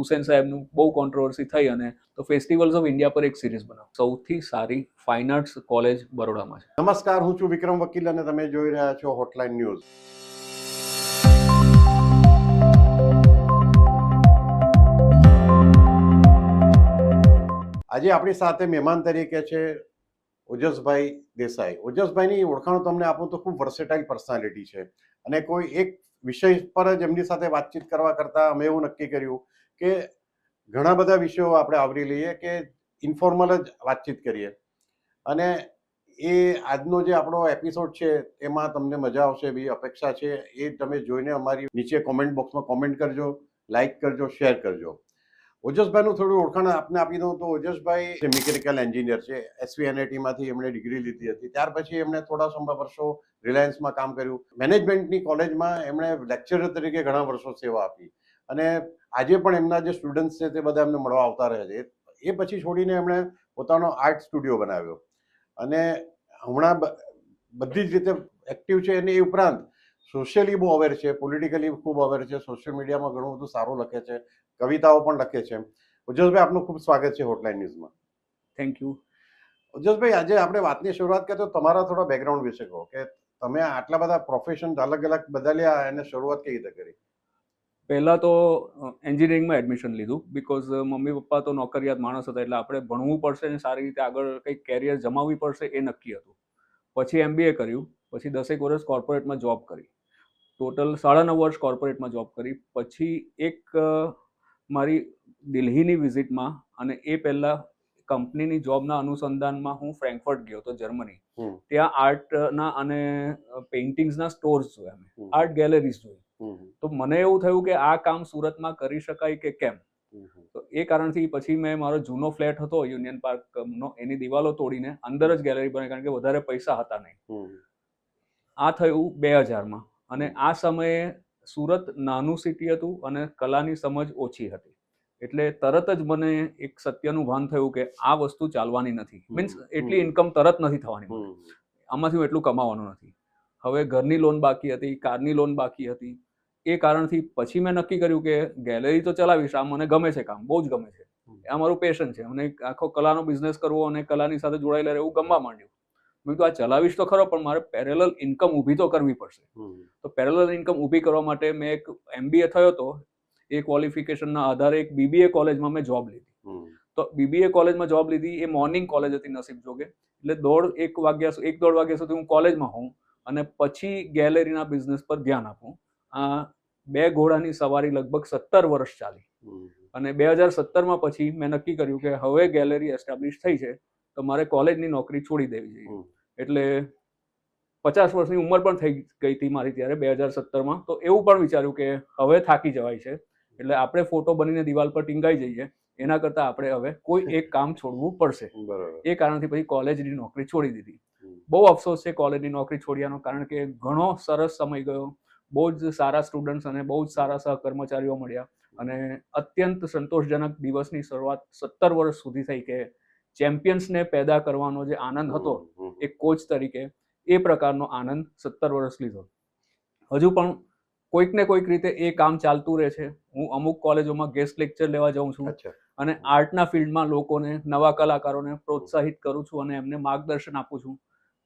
હુસેન સાહેબનું બહુ કોન્ટ્રોવર્સી થઈ અને તો ફેસ્ટિવલ્સ ઓફ ઇન્ડિયા પર એક સિરીઝ બનાવો. સૌથી સારી ફાઇન આર્ટ્સ કોલેજ બરોડામાં છે. નમસ્કાર, હું છું વિક્રમ વકીલ અને તમે જોઈ રહ્યા છો હોટલાઇન ન્યૂઝ. આજે આપણી સાથે મહેમાન તરીકે છે ઓજસભાઈ દેસાઈ. ઓજસભાઈની ઓળખાણ તમને આપું તો ખૂબ વર્સેટાઇલ પર્સનાલિટી છે અને કોઈ એક વિષય પર જ એમની સાથે વાતચીત કરવા કરતાં અમે એવું નક્કી કર્યું કે ઘણા બધા વિષયો આપણે આવરી લઈએ, કે ઇન્ફોર્મલ જ વાતચીત કરીએ. અને એ આજનો જે આપણો એપિસોડ છે એમાં તમને મજા આવશે એવી અપેક્ષા છે. એ તમે જોઈને અમારી નીચે કોમેન્ટ બોક્સમાં કોમેન્ટ કરજો, લાઇક કરજો, શેર કરજો. ઓજસભાઈનું થોડું ઓળખાણ આપને આપી દઉં તો ઓજસભાઈ મિકેનિકલ એન્જિનિયર છે. SVNITમાંથી એમણે ડિગ્રી લીધી હતી. ત્યાર પછી એમણે થોડા વર્ષો રિલાયન્સમાં કામ કર્યું. મેનેજમેન્ટની કોલેજમાં એમણે લેક્ચરર તરીકે ઘણા વર્ષો સેવા આપી અને આજે પણ એમના જે સ્ટુડન્ટ્સ છે તે બધા એમને મળવા આવતા રહે છે. એ પછી છોડીને એમણે પોતાનો આર્ટ સ્ટુડિયો બનાવ્યો અને હમણાં બધી જ રીતે એક્ટિવ છે. અને એ ઉપરાંત સોશિયલી બહુ અવેર છે, પોલિટિકલી ખૂબ અવેર છે, સોશિયલ મીડિયામાં ઘણું બધું સારું લખે છે, કવિતાઓ પણ લખે છે. ઓજસભાઈ, આપનું ખૂબ સ્વાગત છે હોટલાઇન ન્યૂઝમાં. Thank you. ઓજસભાઈ, આજે આપણે વાતની શરૂઆત કરીએ તો તમારા થોડા બેકગ્રાઉન્ડ વિશે કહો, કે તમે આટલા બધા પ્રોફેશન અલગ અલગ બદલ્યા અને શરૂઆત કેવી રીતે કરી? પહેલાં તો એન્જિનિયરિંગમાં એડમિશન લીધું બિકોઝ મમ્મી પપ્પા તો નોકરિયાત માણસ હતા, એટલે આપણે ભણવું પડશે અને સારી રીતે આગળ કંઈક કેરિયર જમાવવી પડશે એ નક્કી હતું. પછી MBA કર્યું, પછી 10 વર્ષ કોર્પોરેટમાં જોબ કરી, ટોટલ 9.5 વર્ષ કોર્પોરેટમાં જોબ કરી. પછી એક મારી દિલ્હીની વિઝિટમાં અને એ પહેલાં કંપનીની જોબના અનુસંધાનમાં હું ફ્રેન્કફર્ટ ગયો હતો, જર્મની. ત્યાં આર્ટના અને પેઇન્ટિંગ્સના સ્ટોર્સ જોયા, મેં આર્ટ ગેલેરીઝ જોઈ. તો મને એવું થયું કે આ કામ સુરતમાં કરી શકાય કે કેમ. તો એ કારણથી પછી મેં મારો જૂનો ફ્લેટ હતો યુનિયન પાર્કનો, એની દિવાલો તોડીને અંદર જ ગેલેરી બનાવી, કારણ કે વધારે પૈસા હતા નહીં. આ થયું 2000માં. અને આ સમયે સુરત નાનું સિટી હતું અને કલાની સમજ ઓછી હતી. એટલે તરત જ મને એક સત્યનું ભાન થયું કે આ વસ્તુ ચાલવાની નથી. મીન્સ એટલી ઇન્કમ તરત નથી થવાની, આમાંથી હું એટલું કમાવાનું નથી. હવે ઘરની લોન બાકી હતી, કારની લોન બાકી હતી. એ કારણથી પછી મેં નક્કી કર્યું કે ગેલેરી તો ચલાવીશ, આ મને ગમે છે કામ, બહુ જ ગમે છે, આ મારું પેશન છે. મને આખો કલાનો બિઝનેસ કરવો અને કલાની સાથે જોડાયેલા રહેવું ગમવા માંડ્યું. મેં કીધું આ ચલાવીશ તો ખરો, પણ મારે પેરેલલ ઇન્કમ ઊભી તો કરવી પડશે. તો પેરેલલ ઇન્કમ ઊભી કરવા માટે મેં એક MBA થયો હતો, એ ક્વોલિફિકેશનના આધારે એક BBA કોલેજમાં મેં જોબ લીધી. તો BBA કોલેજમાં જોબ લીધી, એ મોર્નિંગ કોલેજ હતી નસીબ જોગે, એટલે 1:30 વાગ્યા સુધી હું કોલેજમાં હોઉં અને પછી ગેલેરીના બિઝનેસ પર ધ્યાન આપું. આ 2 ઘોડાની સવારી લગભગ 17 વર્ષ ચાલી. અને 2017માં પછી મેં નક્કી કર્યું કે હવે ગેલેરી એસ્ટાબ્લિશ થઈ છે તો મારે કોલેજની નોકરી છોડી દેવી જોઈએ. એટલે 50 વર્ષની ઉંમર પણ થઈ ગઈ હતી મારી ત્યારે 2017માં. તો એવું પણ વિચાર્યું કે હવે થાકી જવાય છે, એટલે આપણે ફોટો બનીને દિવાલ પર ટીંગાઈ જઈએ એના કરતાં આપણે હવે કોઈ એક કામ છોડવું પડશે. એ કારણથી પછી કોલેજની નોકરી છોડી દીધી. બહુ અફસોસ છે કોલેજની નોકરી છોડ્યાનો, કારણ કે ઘણો સરસ સમય ગયો, બહુ જ સારા સ્ટુડન્ટ્સ અને બહુ જ સારા સહકર્મચારીઓ મળ્યા અને અત્યંત સંતોષજનક દિવસની શરૂઆત 17 વર્ષ સુધી થઈ કે ચેમ્પિયન્સને પેદા કરવાનો જે આનંદ હતો એક કોચ તરીકે, એ પ્રકારનો આનંદ 17 વર્ષ લીધો. હજુ પણ કોઈક ને કોઈક રીતે એ કામ ચાલતું રહે છે. હું અમુક કોલેજોમાં ગેસ્ટ લેક્ચર લેવા જાઉં છું અને આર્ટના ફિલ્ડમાં લોકોને, નવા કલાકારોને પ્રોત્સાહિત કરું છું અને એમને માર્ગદર્શન આપું છું.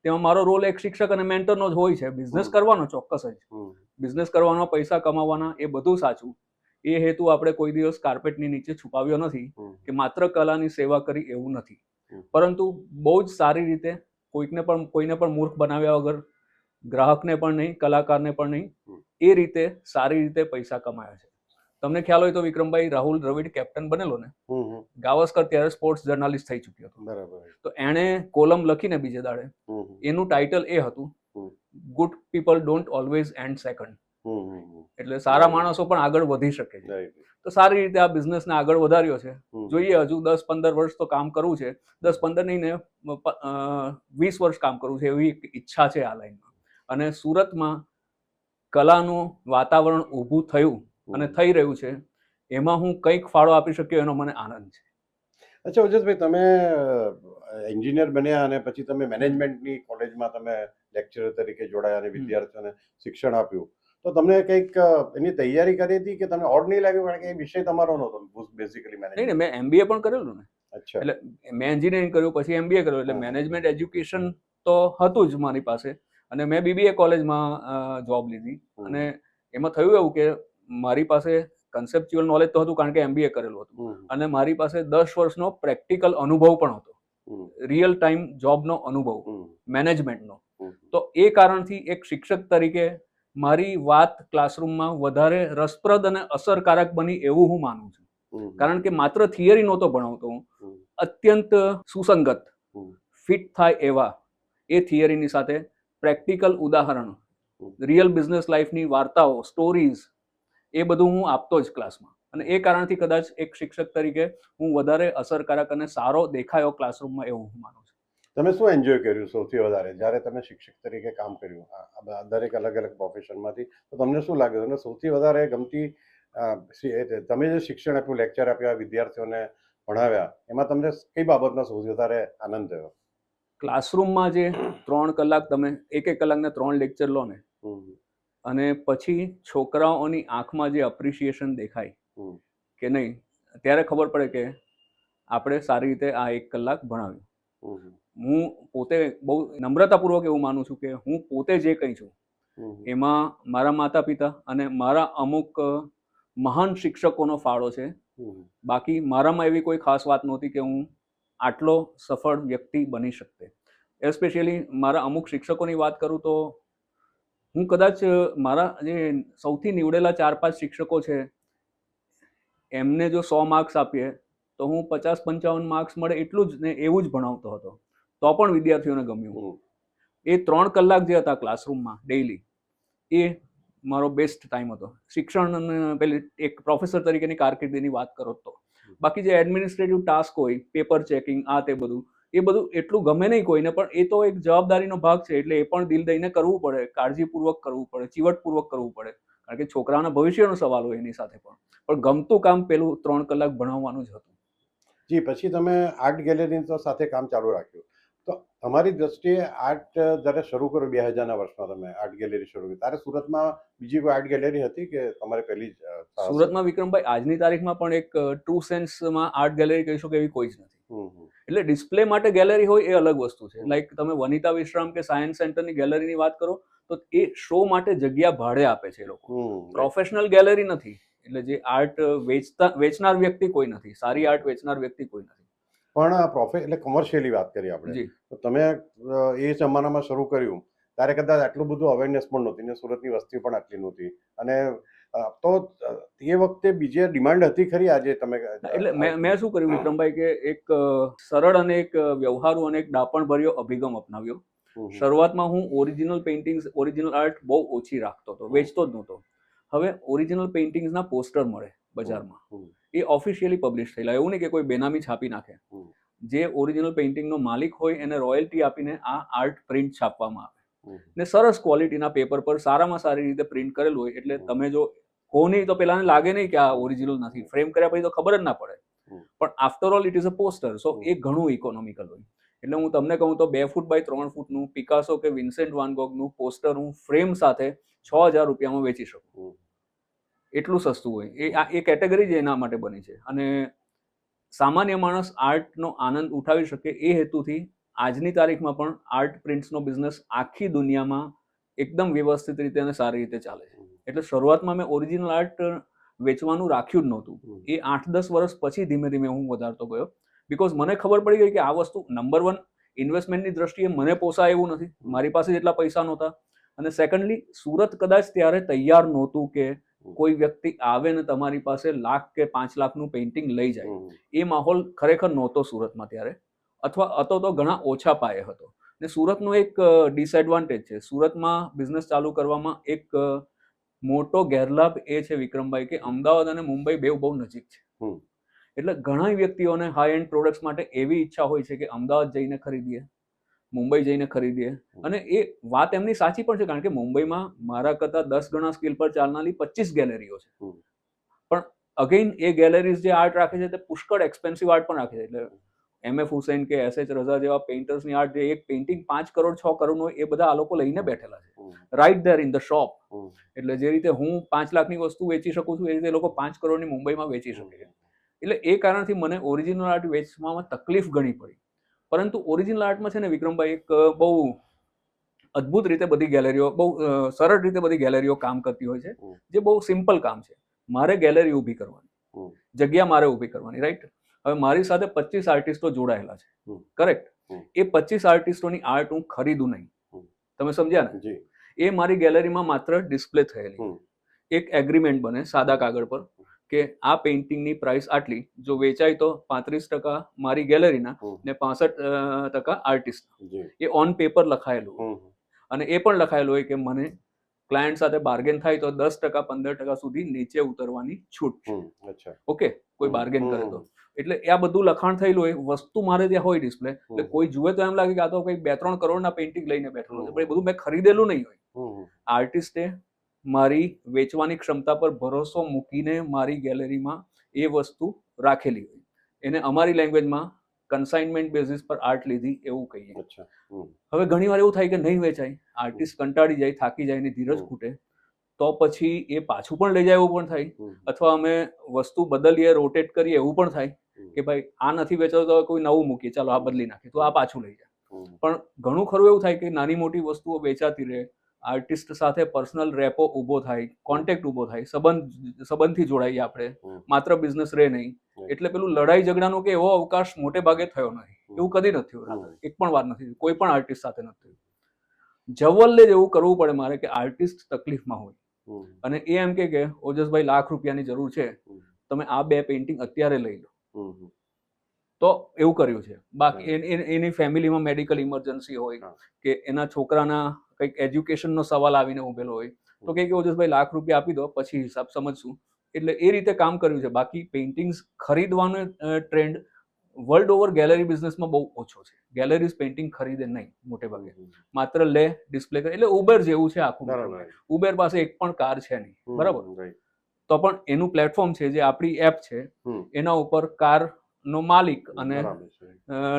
તેમાં મારો રોલ એક શિક્ષક અને મેન્ટરનો જ હોય છે. બિઝનેસ કરવાનો ચોક્કસ જ, બિઝનેસ કરવાનો, પૈસા કમાવાના, એ બધું સાચું. એ હેતુ આપણે કોઈ દિવસ કાર્પેટની નીચે છુપાવ્યો નથી કે માત્ર કલાની સેવા કરી એવું નથી, પરંતુ બહુ જ સારી રીતે કોઈને પણ મૂર્ખ બનાવ્યા વગર, ગ્રાહકને પણ નહીં, કલાકારને પણ નહીં, એ રીતે સારી રીતે પૈસા કમાયા છે. તમને ખ્યાલ હોય તો વિક્રમભાઈ, રાહુલ દ્રવિડ કેપ્ટન બનેલો ને, ગાવસ્કર ત્યારે સ્પોર્ટ્સ જર્નાલિસ્ટ થઈ ચૂક્યો હતો. તો એણે કોલમ લખીને બીજે દાડે, એનું ટાઇટલ એ હતું, good people don't always and second. એટલે સારા માણસો પણ આગળ વધી શકે છે. તો સારી રીતે આ બિઝનેસને આગળ વધાર્યો છે. જોઈએ, હજુ 10-15 વર્ષ તો કામ કરવું છે. 10-15 નહીં ને 20 વર્ષ કામ કરવું છે એવી ઈચ્છા છે આ લાઈનમાં. અને સુરતમાં કલાનું વાતાવરણ ઊભું થયું અને થઈ રહ્યું છે, એમાં હું કંઈક ફાળો આપી શક્યો એનો મને આનંદ છે. અચ્છા ઓજસભાઈ, તમે એન્જિનિયર બન્યા અને પછી તમે મેનેજમેન્ટની કોલેજમાં તમે લેક્ચરર તરીકે જોડાયા અને વિદ્યાર્થીઓને શિક્ષણ આપ્યું. તો તમને કંઈક એની તૈયારી કરી હતી કે તમને ઓડ નહીં લાગ્યું કારણ કે એ વિષય તમારો નહોતો બેઝિકલી નહીં ને, મેનેજમેન્ટ? મેં MBA પણ કરેલું ને. અચ્છા. એટલે મેં એન્જિનિયરિંગ કર્યું, પછી MBA કર્યું, એટલે હા. મેનેજમેન્ટ એજ્યુકેશન તો હતું જ મારી પાસે. અને મેં BBA કોલેજમાં જોબ લીધી. અને એમાં થયું એવું કે મારી પાસે કન્સેપ્ચ્યુઅલ નોલેજ તો હતું કારણ કે MBA કરેલું હતું, અને મારી પાસે 10 વર્ષનો પ્રેક્ટિકલ અનુભવ પણ હતો, રિયલ ટાઈમ જોબનો અનુભવ મેનેજમેન્ટનો. તો એ કારણથી એક શિક્ષક તરીકે મારી વાત ક્લાસરૂમમાં વધારે રસપ્રદ અને અસરકારક બની એવું હું માનું છું. કારણ કે માત્ર થિયરી નહોતો ભણાવતો હું, અત્યંત સુસંગત, ફિટ થાય એવા એ થિયરીની સાથે પ્રેક્ટિકલ ઉદાહરણ, રિયલ બિઝનેસ લાઈફની વાર્તાઓ, સ્ટોરીઝ, એ બધું હું આપતો જ ક્લાસમાં. અને એ કારણથી કદાચ એક શિક્ષક તરીકે હું વધારે અસરકારક અને સારો દેખાયો ક્લાસરૂમમાં, એવું હું માનું છું. તમે શું એન્જોય કર્યું સૌથી વધારે જ્યારે તમે શિક્ષક તરીકે કામ કર્યું દરેક અલગ અલગ પ્રોફેશનમાંથી? તો તમને શું લાગ્યું તમને સૌથી વધારે ગમતી તમે જે શિક્ષણ આપ્યું, લેક્ચર આપ્યા, વિદ્યાર્થીઓને ભણાવ્યા, એમાં તમને કઈ બાબતનો સૌથી વધારે આનંદ થયો? ક્લાસરૂમમાં જે 3 કલાક તમે 1 કલાકના 3 લેક્ચર લો ને, અને પછી છોકરાઓની આંખમાં જે અપ્રિશિએશન દેખાય કે નહીં, ત્યારે ખબર પડે કે આપણે સારી રીતે આ 1 કલાક ભણાવ્યું. હું પોતે બહુ નમ્રતાપૂર્વક એવું માનું છું કે હું પોતે જે કંઈ છું એમાં મારા માતા પિતા અને મારા અમુક મહાન શિક્ષકોનો ફાળો છે. બાકી મારામાં એવી કોઈ ખાસ વાત નહોતી કે હું આટલો સફળ વ્યક્તિ બની શકતે. એસ્પેશિયલી મારા અમુક શિક્ષકોની વાત કરું તો હું કદાચ મારા જે સૌથી નીવડેલા 4-5 શિક્ષકો છે એમને જો 100 માર્ક્સ આપીએ તો હું 50-55 માર્ક્સ મળે એટલું જ ને એવું જ ભણાવતો હતો, તો પણ વિદ્યાર્થીઓને ગમ્યું. એ 3 કલાક જે હતા ક્લાસરૂમમાં ડેઈલી, એ મારો બેસ્ટ ટાઈમ હતો. શિક્ષણ પેલી એક પ્રોફેસર તરીકેની કારકિર્દીની વાત કરો તો. બાકી જે એડમિનિસ્ટ્રેટિવ ટાસ્ક હોય, પેપર ચેકિંગ, આ તે બધું, એ બધું એટલું ગમે નહીં કોઈને, પણ એ તો એક જવાબદારીનો ભાગ છે, એટલે એ પણ દિલ દઈને કરવું પડે, કાળજીપૂર્વક કરવું પડે, ચીવટપૂર્વક કરવું પડે, કારણ કે છોકરાઓના ભવિષ્યનો સવાલ હોય એની સાથે પણ ગમતું કામ પેલું 3 કલાક ભણાવવાનું જ હતું. જી, પછી તમે આર્ટ ગેલેરી સાથે કામ ચાલુ રાખ્યું. તો તમારી દ્રષ્ટિએ આર્ટ જ્યારે શરૂ કર્યું 2000ના વર્ષમાં, તમે આર્ટ ગેલેરી શરૂ કરી, ત્યારે સુરતમાં બીજી કોઈ આર્ટ ગેલેરી હતી કે તમારે પહેલી જ? સુરતમાં વિક્રમભાઈ આજની તારીખમાં પણ એક ટ્રુ સેન્સમાં આર્ટ ગેલેરી કહી શકો એવી કોઈ જ નથી. એટલે ડિસ્પ્લે માટે ગેલેરી હોય એ અલગ વસ્તુ છે. લાઈક તમે વનિતા વિશ્રામ કે સાયન્સ સેન્ટરની ગેલેરીની વાત કરો તો એ શો માટે જગ્યા ભાડે આપે છે એ લોકો, પ્રોફેશનલ ગેલેરી નથી. એટલે જે આર્ટ વેચનાર વ્યક્તિ કોઈ નથી, સારી આર્ટ વેચનાર વ્યક્તિ કોઈ નથી. પણ એટલે કોમર્શિયલી વાત કરીએ આપણે, તો તમે એ જમાનામાં શરૂ કર્યું ત્યારે કદાચ આટલું બધું અવેરનેસ પણ નહોતી ને સુરતની વસ્તી પણ આટલી નહોતી, અને તો એ વખતે બીજી ડિમાન્ડ હતી ખરી? આજે તમે એટલે મેં શું કર્યું વિક્રમભાઈ કે એક સરળ અને એક વ્યવહારુ અને એક ડાપણભર્યો અભિગમ અપનાવ્યો. શરૂઆતમાં હું ઓરિજિનલ પેઇન્ટિંગ્સ, ઓરિજિનલ આર્ટ બહુ ઓછી રાખતો હતો, વેચતો જ નહોતો. હવે ઓરિજિનલ પેઇન્ટિંગ્સના પોસ્ટર મળે બજારમાં, એ ઓફિશિયલી પબ્લિશ થયેલા, એવું નહીં કે કોઈ બેનામી છાપી નાખે. જે ઓરિજિનલ પેઇન્ટિંગનો માલિક હોય એને રોયલ્ટી આપીને આ આર્ટ પ્રિન્ટ છાપવામાં આવે, ને સરસ ક્વોલિટીના પેપર પર સારામાં સારી રીતે પ્રિન્ટ કરેલું હોય, એટલે તમે જો હો નહીં તો પેલાને લાગે નહીં કે આ ઓરિજિનલ નથી, ફ્રેમ કર્યા પછી તો ખબર જ ના પડે, પણ after all it is a poster, so એ ઘણું ઇકોનોમિકલ હોય. એટલે હું તમને કહું તો 2 ફૂટ બાય 3 ફૂટનું પિકાસો કે વિન્સેન્ટ વાન ગોગનું પોસ્ટર હું ફ્રેમ સાથે 6000 રૂપિયામાં વેચી શકું, એટલું સસ્તું હોય. એ કેટેગરી જ એના માટે બની છે. અને સામાન્ય માણસ આર્ટનો આનંદ ઉઠાવી શકે એ હેતુથી આજની તારીખમાં પણ આર્ટ પ્રિન્ટ્સનો બિઝનેસ આખી દુનિયામાં એકદમ વ્યવસ્થિત રીતે અને સારી રીતે ચાલે છે. એટલે શરૂઆતમાં મેં ઓરિજિનલ આર્ટ વેચવાનું રાખ્યું જ નહોતું. એ 8-10 વર્ષ પછી ધીમે ધીમે હું વધારતો ગયો, બિકોઝ મને ખબર પડી ગઈ કે આ વસ્તુ નંબર 1 ઇન્વેસ્ટમેન્ટની દ્રષ્ટિએ મને પોસાય એવું નથી, મારી પાસે જેટલા પૈસા નહોતા, અને સેકન્ડલી સુરત કદાચ ત્યારે તૈયાર નહોતું કે કોઈ વ્યક્તિ આવે ને તમારી પાસે લાખ કે 5 લાખનું પેઇન્ટિંગ લઈ જાય. એ માહોલ ખરેખર નહોતો સુરતમાં ત્યારે, અથવા હતો તો ઘણા ઓછા પાયે હતો. ને સુરતનો એક ડિસએડવાન્ટેજ છે, સુરતમાં બિઝનેસ ચાલુ કરવામાં એક મોટો ગેરલાભ એ છે વિક્રમભાઈ કે અમદાવાદ અને મુંબઈ બેવ બહુ નજીક છે. એટલે ઘણા વ્યક્તિઓને હાઈ એન્ડ પ્રોડક્ટ્સ માટે એવી ઈચ્છા હોય છે કે અમદાવાદ જઈને ખરીદીએ, મુંબઈ જઈને ખરીદીએ, અને એ વાત એમની સાચી પણ છે, કારણ કે મુંબઈમાં મારા કરતાં 10 ગણા સ્કેલ પર ચાલનારી 25 ગેલેરીઓ છે, પણ અગેઇન એ ગેલેરીઝ જે આર્ટ રાખે છે તે પુષ્કળ એક્સપેન્સિવ આર્ટ પણ રાખે છે. એટલે MF હુસૈન કે SH રઝા જેવા પેઇન્ટર્સની આર્ટ, જે એક પેઇન્ટિંગ 5 કરોડ 6 કરોડનો હોય, એ બધા આ લોકો લઈને બેઠેલા છે right there in the shop. એટલે જે રીતે હું 5 લાખની વસ્તુ વેચી શકું છું, એ રીતે એ લોકો 5 કરોડની મુંબઈમાં વેચી શકે છે. એટલે એ કારણથી મને ઓરિજિનલ આર્ટ વેચવામાં તકલીફ ઘણી પડી. પરંતુ ઓરિજિનલ આર્ટમાં છે ને વિક્રમભાઈ, એક બહુ અદ્ભુત રીતે બધી ગેલેરીઓ, બહુ સરળ રીતે બધી ગેલેરીઓ કામ કરતી હોય છે, જે બહુ સિમ્પલ કામ છે. મારે ગેલેરી ઊભી કરવાની, જગ્યા મારે ઊભી કરવાની, રાઈટ. હવે મારી સાથે 25 આર્ટિસ્ટો જોડાયેલા છે, કરેક્ટ. એ 25 આર્ટિસ્ટોની આર્ટ હું ખરીદું નહીં. તમે સમજ્યા ને? એ મારી ગેલેરીમાં માત્ર ડિસ્પ્લે થયેલી. એક એગ્રીમેન્ટ બને સાદા કાગળ પર કે આ પેઇન્ટિંગની પ્રાઇસ આટલી, જો વેચાય તો 35% મારી ગેલેરીના ને 65% આર્ટિસ્ટ. એ ઓન પેપર લખાયેલું. અને એ પણ લખાયેલું હોય કે મને ક્લાયન્ટ સાથે બાર્ગેન થાય તો 10% 15% સુધી નીચે ઉતરવાની છૂટ છે. ઓકે, કોઈ બાર્ગેન કરે તો. એટલે આ બધું લખાણ થયેલું હોય, વસ્તુ મારે ત્યાં હોય ડિસ્પ્લે. એટલે કોઈ જુએ તો એમ લાગે કે આ તો કંઈક 2-3 કરોડના પેઇન્ટિંગ લઈને બેઠેલો છે, પણ એ બધું મેં ખરીદેલું નહીં હોય. આર્ટિસ્ટે મારી વેચવાની ક્ષમતા પર ભરોસો મૂકીને મારી ગેલેરીમાં એ વસ્તુ રાખેલી હોય. એને અમારી લેંગ્વેજમાં કન્સાઇનમેન્ટ બેઝિસ પર આર્ટ લીધી એવું કહીએ. હવે ઘણી વાર એવું થાય કે નહીં વેચાય, આર્ટિસ્ટ કંટાળી જાય, થાકી જાય ને ધીરજ ખૂટે, તો પછી એ પાછું પણ લઈ જાય એવું પણ થાય. અથવા અમે વસ્તુ બદલીએ, રોટેટ કરીએ એવું પણ થાય કે ભાઈ આ નથી વેચાતો તો કોઈ નવું મૂકીએ, ચાલો આ બદલી નાખીએ, તો આ પાછું લઈ જાય. પણ ઘણું ખરું એવું થાય કે નાની મોટી વસ્તુઓ વેચાતી રહે, આર્ટિસ્ટ સાથે પર્સનલ રેપો ઊભો થાય, કોન્ટેક્ટ ઊભો થાય, સંબંધથી જોડાઈએ આપણે, માત્ર બિઝનેસ રહે નહીં. એટલે પેલું લડાઈ ઝઘડાનો કે એવો અવકાશ મોટે ભાગે થયો નથી. એવું કદી નથી થયું, એક પણ વાર નથી, કોઈ પણ આર્ટિસ્ટ સાથે નથી થયું. જવલ્લે જ એવું કરવું પડે મારે કે આર્ટિસ્ટ તકલીફમાં હોય અને એ એમ કે ઓજસભાઈ ₹1,00,000 જરૂર છે, તમે આ 2 પેઇન્ટિંગ અત્યારે લઈ લો, તો એવું કર્યું છે. બાકી એની ફેમિલીમાં મેડિકલ ઇમરજન્સી હોય કે એના છોકરાના કંઈક એજ્યુકેશનનો સવાલ આવીને ઉભેલો હોય, તો કે ઓજસભાઈ ₹1,00,000 આપી દો, પછી હિસાબ સમજશું. એટલે એ રીતે કામ કર્યું છે. બાકી પેઇન્ટિંગ્સ ખરીદવાનો ટ્રેન્ડ વર્લ્ડ ઓવર ગેલેરી બિઝનેસમાં બહુ ઓછો છે. ગેલેરીઝ પેઇન્ટિંગ ખરીદે નહીં મોટે ભાગે, માત્ર લે, ડિસ્પ્લે કરે. એટલે ઉબેર જેવું છે આખું. ઉબેર પાસે એક પણ કાર છે નહીં, બરાબર, તો પણ એનું પ્લેટફોર્મ છે, જે આપણી એપ છે, એના ઉપર કારનો માલિક અને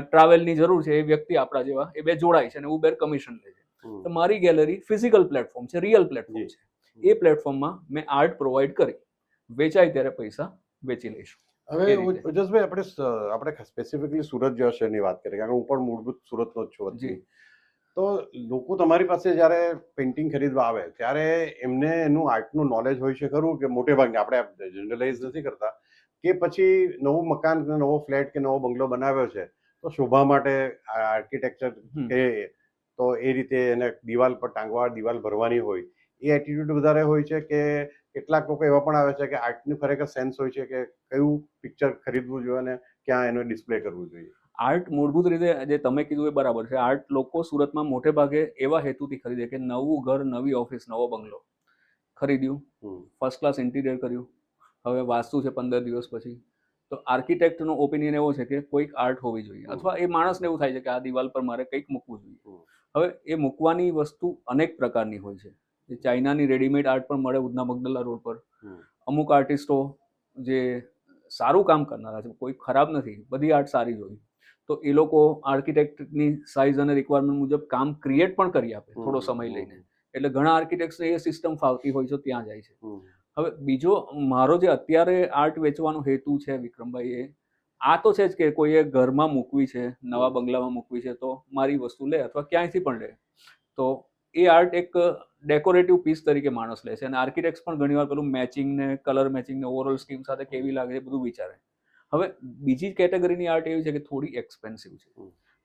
ટ્રાવેલની જરૂર છે એ વ્યક્તિ આપણા જેવા, એ બે જોડાય છે અને ઉબેર કમિશન લે છે. તો મારી ગેલેરી ફિઝિકલ પ્લેટફોર્મ છે, રિયલ પ્લેટફોર્મ છે. એ પ્લેટફોર્મમાં મેં આર્ટ પ્રોવાઈડ કરી, વેચાય ત્યારે પૈસા વેચી લઈશું. હવે ઓજસભાઈ, આપણે સ્પેસિફિકલી સુરત જેવા શહેરની વાત કરીએ, કારણ કે હું પણ મૂળભૂત સુરતનો જ છું. તો લોકો તમારી પાસે જ્યારે પેઇન્ટિંગ ખરીદવા આવે ત્યારે એમને એનું આર્ટનું નોલેજ હોય છે ખરું? કે મોટે ભાગે આપણે જનરલાઇઝ નથી કરતા કે પછી નવું મકાન, નવો ફ્લેટ કે નવો બંગલો બનાવ્યો છે તો શોભા માટે આર્કિટેક્ચર કે તો એ રીતે એને દિવાલ પર ટાંગવા, દિવાલ ભરવાની હોય, એ એટીટ્યુડ વધારે હોય છે કે કેટલાક લોકો એવા પણ આવે છે કે આર્ટનું ખરેખર સેન્સ હોય છે કે કયું પિક્ચર ખરીદવું જોઈએ અને ક્યાં એનો ડિસ્પ્લે કરવું જોઈએ? આર્ટ મૂળભૂત રીતે જે તમે કીધું એ બરાબર છે. આર્ટ લોકો સુરતમાં મોટે ભાગે એવા હેતુથી ખરીદે કે નવું ઘર, નવી ઓફિસ, નવો બંગલો ખરીદ્યું, ફર્સ્ટ ક્લાસ ઇન્ટિરિયર કર્યું, હવે વાસ્તુ છે 15 દિવસ પછી, તો આર્કિટેક્ટનો ઓપિનિયન એવો છે કે કોઈક આર્ટ હોવી જોઈએ, અથવા એ માણસને એવું થાય છે કે આ દિવાલ પર મારે કંઈક મૂકવું જોઈએ. હવે એ મૂકવાની વસ્તુ અનેક પ્રકારની હોય છે. ચાઇનાની રેડીમેડ આર્ટ પણ મળે ઉધના મગદલ્લા રોડ પર. અમુક આર્ટિસ્ટો જે સારું કામ કરનારા છે, કોઈ ખરાબ નથી, બધી આર્ટ સારી જ હોય, તો એ લોકો આર્કિટેક્ટની સાઇઝ અને રિક્વાયરમેન્ટ મુજબ કામ ક્રિએટ પણ કરી આપે થોડો સમય લઈને. એટલે ઘણા આર્કિટેક્ટ્સને એ સિસ્ટમ ફાવતી હોય છે, ત્યાં જાય છે. હવે બીજો મારો જે અત્યારે આર્ટ વેચવાનો હેતુ છે વિક્રમભાઈ, એ આ તો છે જ કે કોઈએ ઘરમાં મૂકવી છે, નવા બંગલામાં મૂકવી છે, તો મારી વસ્તુ લે અથવા ક્યાંયથી પણ લે, તો એ આર્ટ એક ડેકોરેટિવ પીસ તરીકે માણસ લે છે. અને આર્કિટેક્ટ્સ પણ ઘણીવાર પેલું મેચિંગ ને કલર મેચિંગ ને ઓવરઓલ સ્કીમ સાથે કેવી લાગે એ બધું વિચારે. હવે બીજી કેટેગરીની આર્ટ એવી છે કે થોડી એક્સપેન્સિવ છે,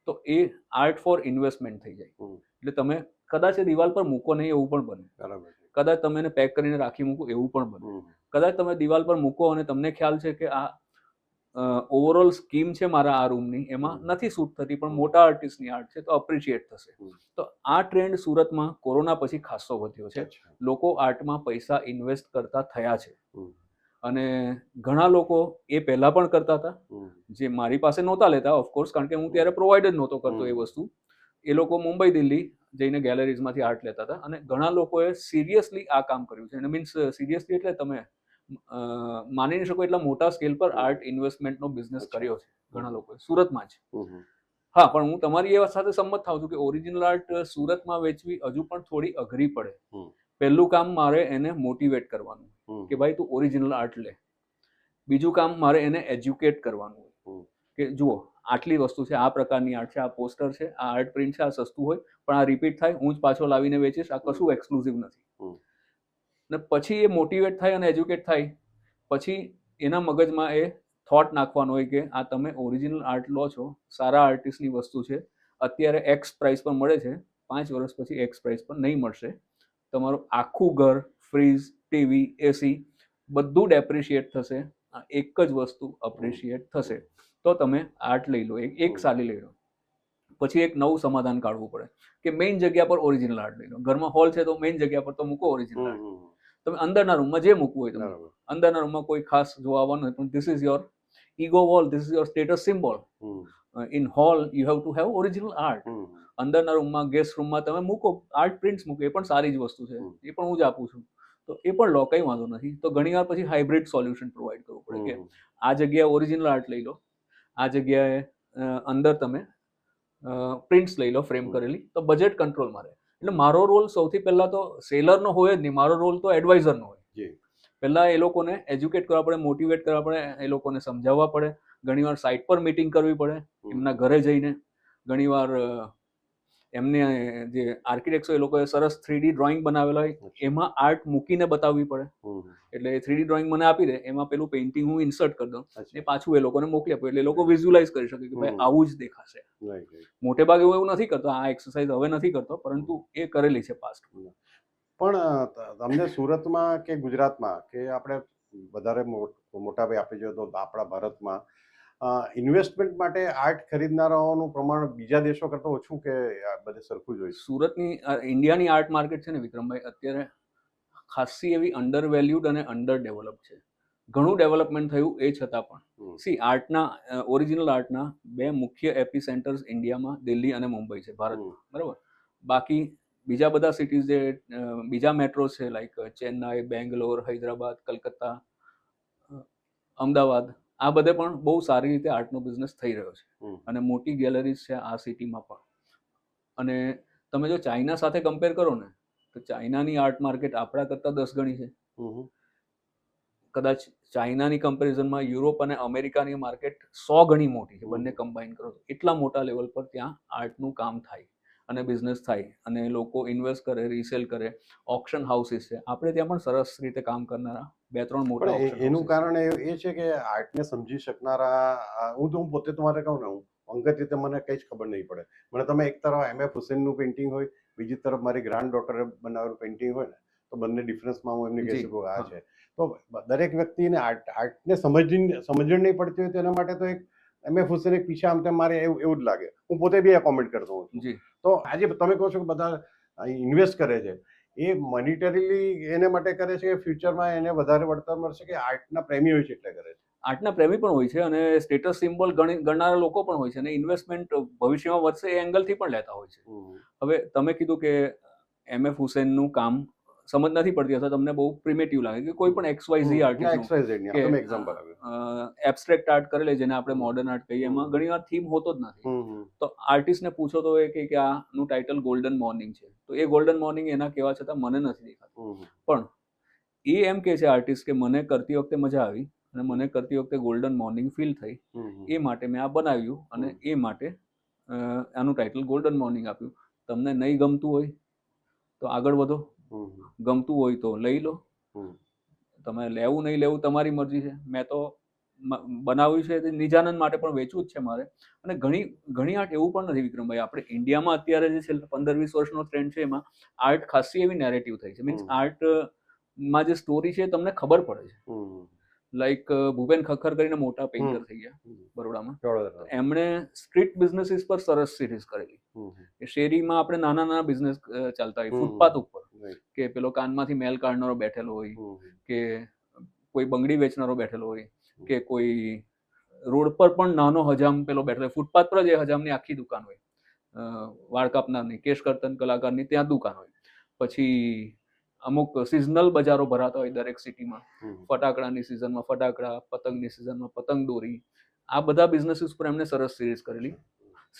તો એ આર્ટ ફોર ઇન્વેસ્ટમેન્ટ થઈ જાય. એટલે તમે કદાચ એ દિવાલ પર મૂકો નહીં એવું પણ બને, કદાચ તમે એને પેક કરીને રાખી મૂકો એવું પણ બને, કદાચ તમે દિવાલ પર મૂકો અને તમને ખ્યાલ છે કે આ ઓવરઓલ સ્કીમ છે મારા આ રૂમની, એમાં નથી સૂટ થતી, પણ મોટા આર્ટિસ્ટની આર્ટ છે તો અપ્રિશિએટ થશે. તો આ ટ્રેન્ડ સુરતમાં કોરોના પછી ખાસો વધ્યો છે. લોકો આર્ટમાં પૈસા ઇન્વેસ્ટ કરતા થયા છે. અને ઘણા લોકો એ પહેલા પણ કરતા હતા, જે મારી પાસે નહોતા લેતા ઓફકોર્સ, કારણ કે હું ત્યારે પ્રોવાઈડ જ નહોતો કરતો એ વસ્તુ. એ લોકો મુંબઈ, દિલ્હી જઈને ગેલેરીઝમાંથી આર્ટ લેતા હતા. અને ઘણા લોકોએ સિરિયસલી આ કામ કર્યું છે. મીન્સ સિરિયસલી એટલે તમે માની નહીં શકો એટલા મોટા સ્કેલ પર આર્ટ ઇન્વેસ્ટમેન્ટનો બિઝનેસ કર્યો છે. ઘણા લોકો સુરતમાં જ. હમ હમ. હા, પણ હું તમારી એ વાત સાથે સંમત થાઉં છું કે ઓરિજિનલ આર્ટ સુરતમાં વેચવી હજુ પણ થોડી અઘરી પડે. હમ. પહેલું કામ મારે એને મોટિવેટ કરવાનું હમ. કે ભાઈ તું ઓરિજિનલ આર્ટ લે. બીજું કામ મારે એને એજ્યુકેટ કરવાનું હમ. કે જુઓ આટલી વસ્તુ છે, આ પ્રકારની આર્ટ છે, આ પોસ્ટર છે, આ આર્ટ પ્રિન્ટ છે, આ સસ્તું હોય પણ આ રિપીટ થાય, હું જ પાછો લાવીને વેચીશ, આ કશું એક્સક્લુઝિવ નથી. હમ. ને પછી એ મોટિવેટ થાય અને એજ્યુકેટ થાય પછી એના મગજમાં એ થોટ નાખવાનો હોય કે આ તમે ઓરિજિનલ આર્ટ લો છો, સારા આર્ટિસ્ટની વસ્તુ છે, અત્યારે એક્સ પ્રાઇસ પર મળે છે, 5 વર્ષ પછી એક્સ પ્રાઇસ પર નહીં મળશે. તમારું આખું ઘર, ફ્રીજ, ટીવી, એસી બધું ડેપ્રિશિએટ થશે, આ એક જ વસ્તુ અપ્રિશિએટ થશે. તો તમે આર્ટ લઈ લો, એક સાલી લઈ લો. પછી એક નવું સમાધાન કાઢવું પડે કે મેઇન જગ્યા પર ઓરિજિનલ આર્ટ લઈ લો. ઘરમાં હોલ છે તો મેઇન જગ્યા પર તો મૂકો ઓરિજિનલ આર્ટ. તમે અંદરના રૂમમાં જે મૂકવું હોય તમે, અંદરના રૂમમાં કોઈ ખાસ જોવા આવવાનું પણ this is your ego wall, this is your status symbol. In whole you have to have original art. અંદરના રૂમમાં, ગેસ્ટ રૂમમાં તમે મૂકો આર્ટ પ્રિન્ટ્સ મૂકો, એ પણ સારી જ વસ્તુ છે, એ પણ હું જ આપું છું, તો એ પણ લો, કંઈ વાંધો નથી. તો ઘણીવાર પછી હાઇબ્રિડ સોલ્યુશન પ્રોવાઈડ કરવું પડે કે આ જગ્યાએ ઓરિજિનલ આર્ટ લઈ લો, આ જગ્યાએ અંદર તમે પ્રિન્ટ્સ લઈ લો ફ્રેમ કરેલી, તો બજેટ કંટ્રોલમાં રહે. એટલે મારો રોલ સૌથી પહેલા તો સેલરનો હોય જ નહીં, મારો રોલ તો એડવાઇઝરનો હોય. પહેલા એ લોકોને એજ્યુકેટ કરવા પડે, મોટિવેટ કરવા પડે, એ લોકોને સમજાવવા પડે, ઘણીવાર સાઇટ પર મીટિંગ કરવી પડે, એમના ઘરે જઈને. ઘણીવાર એમને જે આર્કિટેક્ટ્સ હોય એ લોકોએ સરસ 3D ડ્રોઈંગ બનાવેલા હોય, એમાં આર્ટ મૂકીને બતાવવી પડે. એટલે 3D ડ્રોઈંગ મને આપી દે, એમાં પેલું પેઇન્ટિંગ હું ઇન્સર્ટ કરી દઉં, એ પાછું એ લોકોને મોકલી આપું, એટલે એ લોકો વિઝ્યુલાઇઝ કરી શકે કે ભાઈ આવું જ દેખાશે. મોટે ભાગે હું એવું નથી કરતો, આ એક્સરસાઇઝ હવે નથી કરતો, પરંતુ એ કરેલી છે પાસ્ટમાં. પણ તમને સુરતમાં કે ગુજરાતમાં કે આપણે વધારે મોટા ભાઈ આપી જોઈએ તો આપણા ભારતમાં ઇન્વેસ્ટમેન્ટ માટે આર્ટ ખરીદનારાઓનું પ્રમાણ બીજા દેશો કરતાં ઓછું કે બધે સરખું જ હોય? સુરતની ઇન્ડિયાની આર્ટ માર્કેટ છે ને વિક્રમભાઈ, અત્યારે ખાસી એવી અંડર વેલ્યુડ અને અંડર ડેવલપ છે. ઘણું ડેવલપમેન્ટ થયું એ છતાં પણ સી આર્ટના ઓરિજિનલ આર્ટના 2 મુખ્ય એપી સેન્ટર્સ ઇન્ડિયામાં દિલ્હી અને મુંબઈ છે ભારતમાં, બરાબર. બાકી બીજા બધા સિટીઝ જે બીજા મેટ્રોસ છે લાઈક ચેન્નાઈ, બેંગ્લોર, હૈદરાબાદ, કલકત્તા, અમદાવાદ, આ બધે પણ બહુ સારી રીતે આર્ટનો બિઝનેસ થઈ રહ્યો છે અને મોટી ગેલેરીઝ છે આ સિટીમાં પણ. અને તમે જો ચાઇના સાથે કમ્પેર કરો ને તો ચાઇનાની આર્ટ માર્કેટ આપણા કરતાં 10 ગણી છે. કદાચ ચાઇનાની કમ્પેરિઝનમાં યુરોપ અને અમેરિકાની માર્કેટ 100 ગણી મોટી છે, બંને કમ્બાઈન કરો તો. એટલા મોટા લેવલ પર ત્યાં આર્ટનું કામ થાય અને બિઝનેસ થાય અને લોકો ઇન્વેસ્ટ કરે, રીસેલ કરે. ઓક્શન હાઉસીસ છે આપણે ત્યાં પણ સરસ રીતે કામ કરનારા 2-3 મોટા ઓક્શન. એનું કારણ એ છે કે આર્ટને સમજી શકનારા, હું પોતે તમારે કહું ને, હું અંગત રીતે મને કંઈ જ ખબર નહીં પડે. મને તમે એક તરફ M.F. હુસેનનું પેઇન્ટિંગ હોય, બીજી તરફ મારી ગ્રાન્ડ ડોટરે બનાવેલું પેઇન્ટિંગ હોય ને, તો બંને ડિફરન્સમાં હું એમને કહી શકું આ છે. તો દરેક વ્યક્તિને આર્ટને સમજણ નહીં પડતી હોય તેના માટે તો એક M.F. હુસેન એક પીછા આમ તેમ મારે એવું જ લાગે. હું પોતે બી આ કોમેન્ટ કરતો હોઉં છું. તો આજે તમે કહો છો કે બધા ઇન્વેસ્ટ કરે છે, એ મોનિટરીલી એને માટે કરે છે કે ફ્યુચરમાં એને વધારે વળતર મળશે, કે આર્ટના પ્રેમી હોય છે એટલે કરે છે? આર્ટના પ્રેમી પણ હોય છે અને સ્ટેટસ સિમ્બોલ ગણનારા લોકો પણ હોય છે અને ઇન્વેસ્ટમેન્ટ ભવિષ્યમાં વધશે એ એંગલથી પણ લેતા હોય છે. હવે તમે કીધું કે M.F. હુસેનનું કામ સમજ નથી પડતી અથવા તમને બહુ પ્રિમેટિવ લાગે કે કોઈ પણ XYZ આર્ટિસ્ટ એબ્સ્ટ્રેક્ટ આર્ટ કરેલે જેને આપણે મોડર્ન આર્ટ કહીએ, એમાં ઘણીવાર થીમ હોતો જ નથી. તો આર્ટિસ્ટને પૂછો તો એ કે આનું ટાઇટલ ગોલ્ડન મોર્નિંગ છે, તો એ ગોલ્ડન મોર્નિંગ એના કહેવા છતાં મને નથી દેખાતું. પણ એ એમ કે છે આર્ટિસ્ટ કે મને કરતી વખતે મજા આવી અને મને કરતી વખતે ગોલ્ડન મોર્નિંગ ફીલ થઈ, એ માટે મેં આ બનાવ્યું અને એ માટે આનું ટાઇટલ ગોલ્ડન મોર્નિંગ આપ્યું. તમને નહીં ગમતું હોય તો આગળ વધો, ગમતું હોય તો લઈ લો, તમે લેવું નહીં લેવું તમારી મરજી છે. મેં તો બનાવ્યું છે નિજાનંદ માટે પણ વેચવું જ છે મારે. અને ઘણી આર્ટ એવું પણ નથી વિક્રમભાઈ, આપણે ઇન્ડિયામાં અત્યારે જે છેલ્લા 15-20 વર્ષનો ટ્રેન્ડ છે એમાં આર્ટ ખાસી એવી નેરેટિવ થઈ છે. મીન્સ આર્ટમાં જે સ્ટોરી છે તમને ખબર પડે છે. લાઈક ભૂપેન ખખ્ખર કરીને મોટા પેઇન્ટર થઈ ગયા બરોડામાં, એમણે સ્ટ્રીટ બિઝનેસીસ પર સરસ સિરીઝ કરેલી. શેરીમાં આપણે નાના બિઝનેસ ચાલતા હોય ફૂટપાથ ઉપર, કે પેલો કાનમાંથી મેલ કાઢનારો બેઠેલો હોય, કે કોઈ બંગડી વેચનારો બેઠેલો હોય, કે કોઈ રોડ પર પણ નાનો હજામ પેલો બેઠેલો હોય, ફૂટપાથ પર જ એ હજામની આખી દુકાન હોય, વાળ કાપનારની, કેશ કર્તન કલાકારની ત્યાં દુકાન હોય. પછી અમુક સિઝનલ બજારો ભરાતા હોય દરેક સિટીમાં, ફટાકડાની સિઝનમાં ફટાકડા, પતંગની સિઝનમાં પતંગ દોરી, આ બધા બિઝનેસીસ પર એમને સરસ સિરીઝ કરેલી.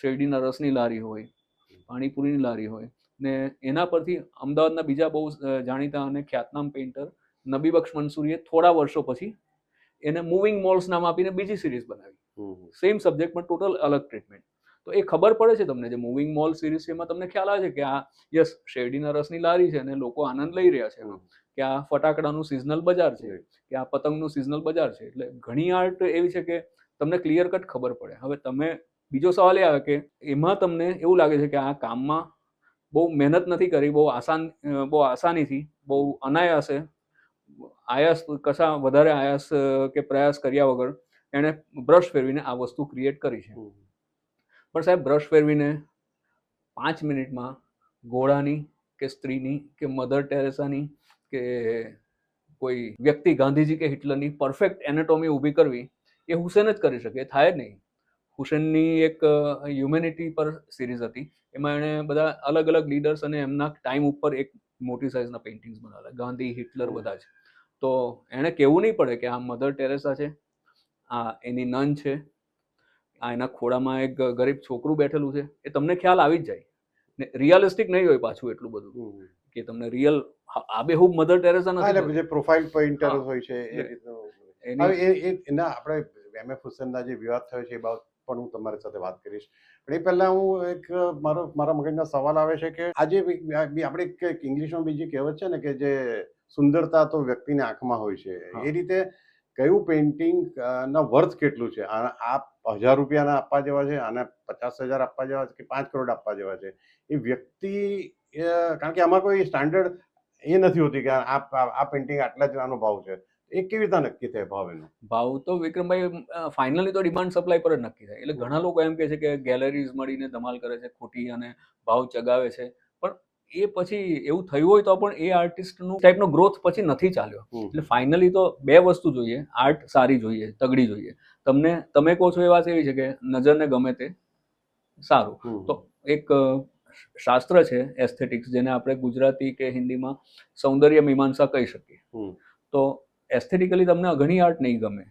શેરડીના રસની લારી હોય, પાણીપુરીની લારી હોય, ને એના પરથી અમદાવાદના બીજા બહુ જાણીતા અને ખ્યાતનામ પેઇન્ટર નબીબક્ષ મંસૂરીએ થોડા વર્ષો પછી એને મૂવિંગ મોલ્સ નામ આપીને બીજી સિરીઝ બનાવી. સેમ સબ્જેક્ટ પણ ટોટલ અલગ ટ્રીટમેન્ટ. તો એ ખબર પડે છે તમને, જે મૂવિંગ મોલ સિરીઝ છે એમાં તમને ખ્યાલ આવે છે કે આ યસ શેરડીના રસની લારી છે અને લોકો આનંદ લઈ રહ્યા છે એનો, કે આ ફટાકડાનું સિઝનલ બજાર છે, કે આ પતંગનું સિઝનલ બજાર છે. એટલે ઘણી આર્ટ એવી છે કે તમને ક્લિયર કટ ખબર પડે. હવે તમે બીજો સવાલ એ આવે કે એમાં તમને એવું લાગે છે કે આ કામમાં બહુ મહેનત નથી કરી, બહુ આસાનીથી, બહુ અનાયાસે, વધારે આયાસ કે પ્રયાસ કર્યા વગર એણે બ્રશ ફેરવીને આ વસ્તુ ક્રિએટ કરી છે. પણ સાહેબ બ્રશ ફેરવીને 5 મિનિટમાં ઘોડાની કે સ્ત્રીની કે મધર ટેરેસાની કે કોઈ વ્યક્તિ ગાંધીજી કે હિટલરની પરફેક્ટ એનાટોમી ઊભી કરવી એ હુસેન જ કરી શકે, એ થાય જ નહીં. હુસેનની એક હ્યુમેનિટી પર સિરીઝ હતી, એમાં એણે બધા અલગ અલગ લીડર્સ અને એમના ટાઈમ ઉપર એક મોટી સાઇઝના પેઇન્ટિંગ્સ બનાવેલા, ગાંધી, હિટલર, બધા જ. તો એણે કહેવું નહીં પડે કે આ મધર ટેરેસા છે, આ એની નન છે, આ એના ખોળામાં એક ગરીબ છોકરું બેઠેલું છે. એ તમને ખ્યાલ આવી જ જાય. ને રિયલિસ્ટિક નહીં હોય પાછું એટલું બધું કે તમને રિયલ આબેહૂબ મધર ટેરેસા નથી. જે પ્રોફાઇલ પેઇન્ટર હોય છે એ રીતનું. હવે એના આપણે એમએફ હુસેનના જે વિવાદ થયો છે એ બાબત પણ હું તમારી સાથે વાત કરીશ. પણ એ પહેલા હું મારા મગજના સવાલ આવે છે કે આજે આપણે એક ઇંગ્લિશમાં બીજી કહેવત છે ને કે જે સુંદરતા તો વ્યક્તિની આંખમાં હોય છે, એ રીતે કયું પેઇન્ટિંગ ના વર્થ કેટલું છે, આ 1000 રૂપિયાના આપવા જેવા છે, આને 50,000 આપવા જેવા છે કે 5 કરોડ આપવા જેવા છે, એ વ્યક્તિ, કારણ કે આમાં કોઈ સ્ટાન્ડર્ડ એ નથી હોતી કે આ પેઇન્ટિંગ આટલા જ આનો ભાવ છે. એ કેવી રીતે નક્કી થાય ભાવ? એનો ભાવ તો વિક્રમભાઈ ફાઇનલી તો ડિમાન્ડ સપ્લાય પર જ નક્કી થાય. એટલે ઘણા લોકો એમ કહે છે કે ગેલેરીઝ મળીને ધમાલ કરે છે ખોટી અને ભાવ ચગાવે છે, પણ એ પછી એવું થયું હોય તો પણ એ આર્ટિસ્ટનું ટાઈપનો ગ્રોથ પછી નથી ચાલ્યો. એટલે ફાઇનલી તો બે વસ્તુ જોઈએ, આર્ટ સારી જોઈએ, તગડી જોઈએ. તમે કહો છો એ વાત એવી છે કે નજરને ગમે તે સારું. તો એક શાસ્ત્ર છે એસ્થેટિક્સ, જેને આપણે ગુજરાતી કે હિન્દીમાં સૌંદર્ય મીમાંસા કહી શકીએ. તો એસ્થેટિકલી તમને ઘણી આર્ટ નહીં ગમે,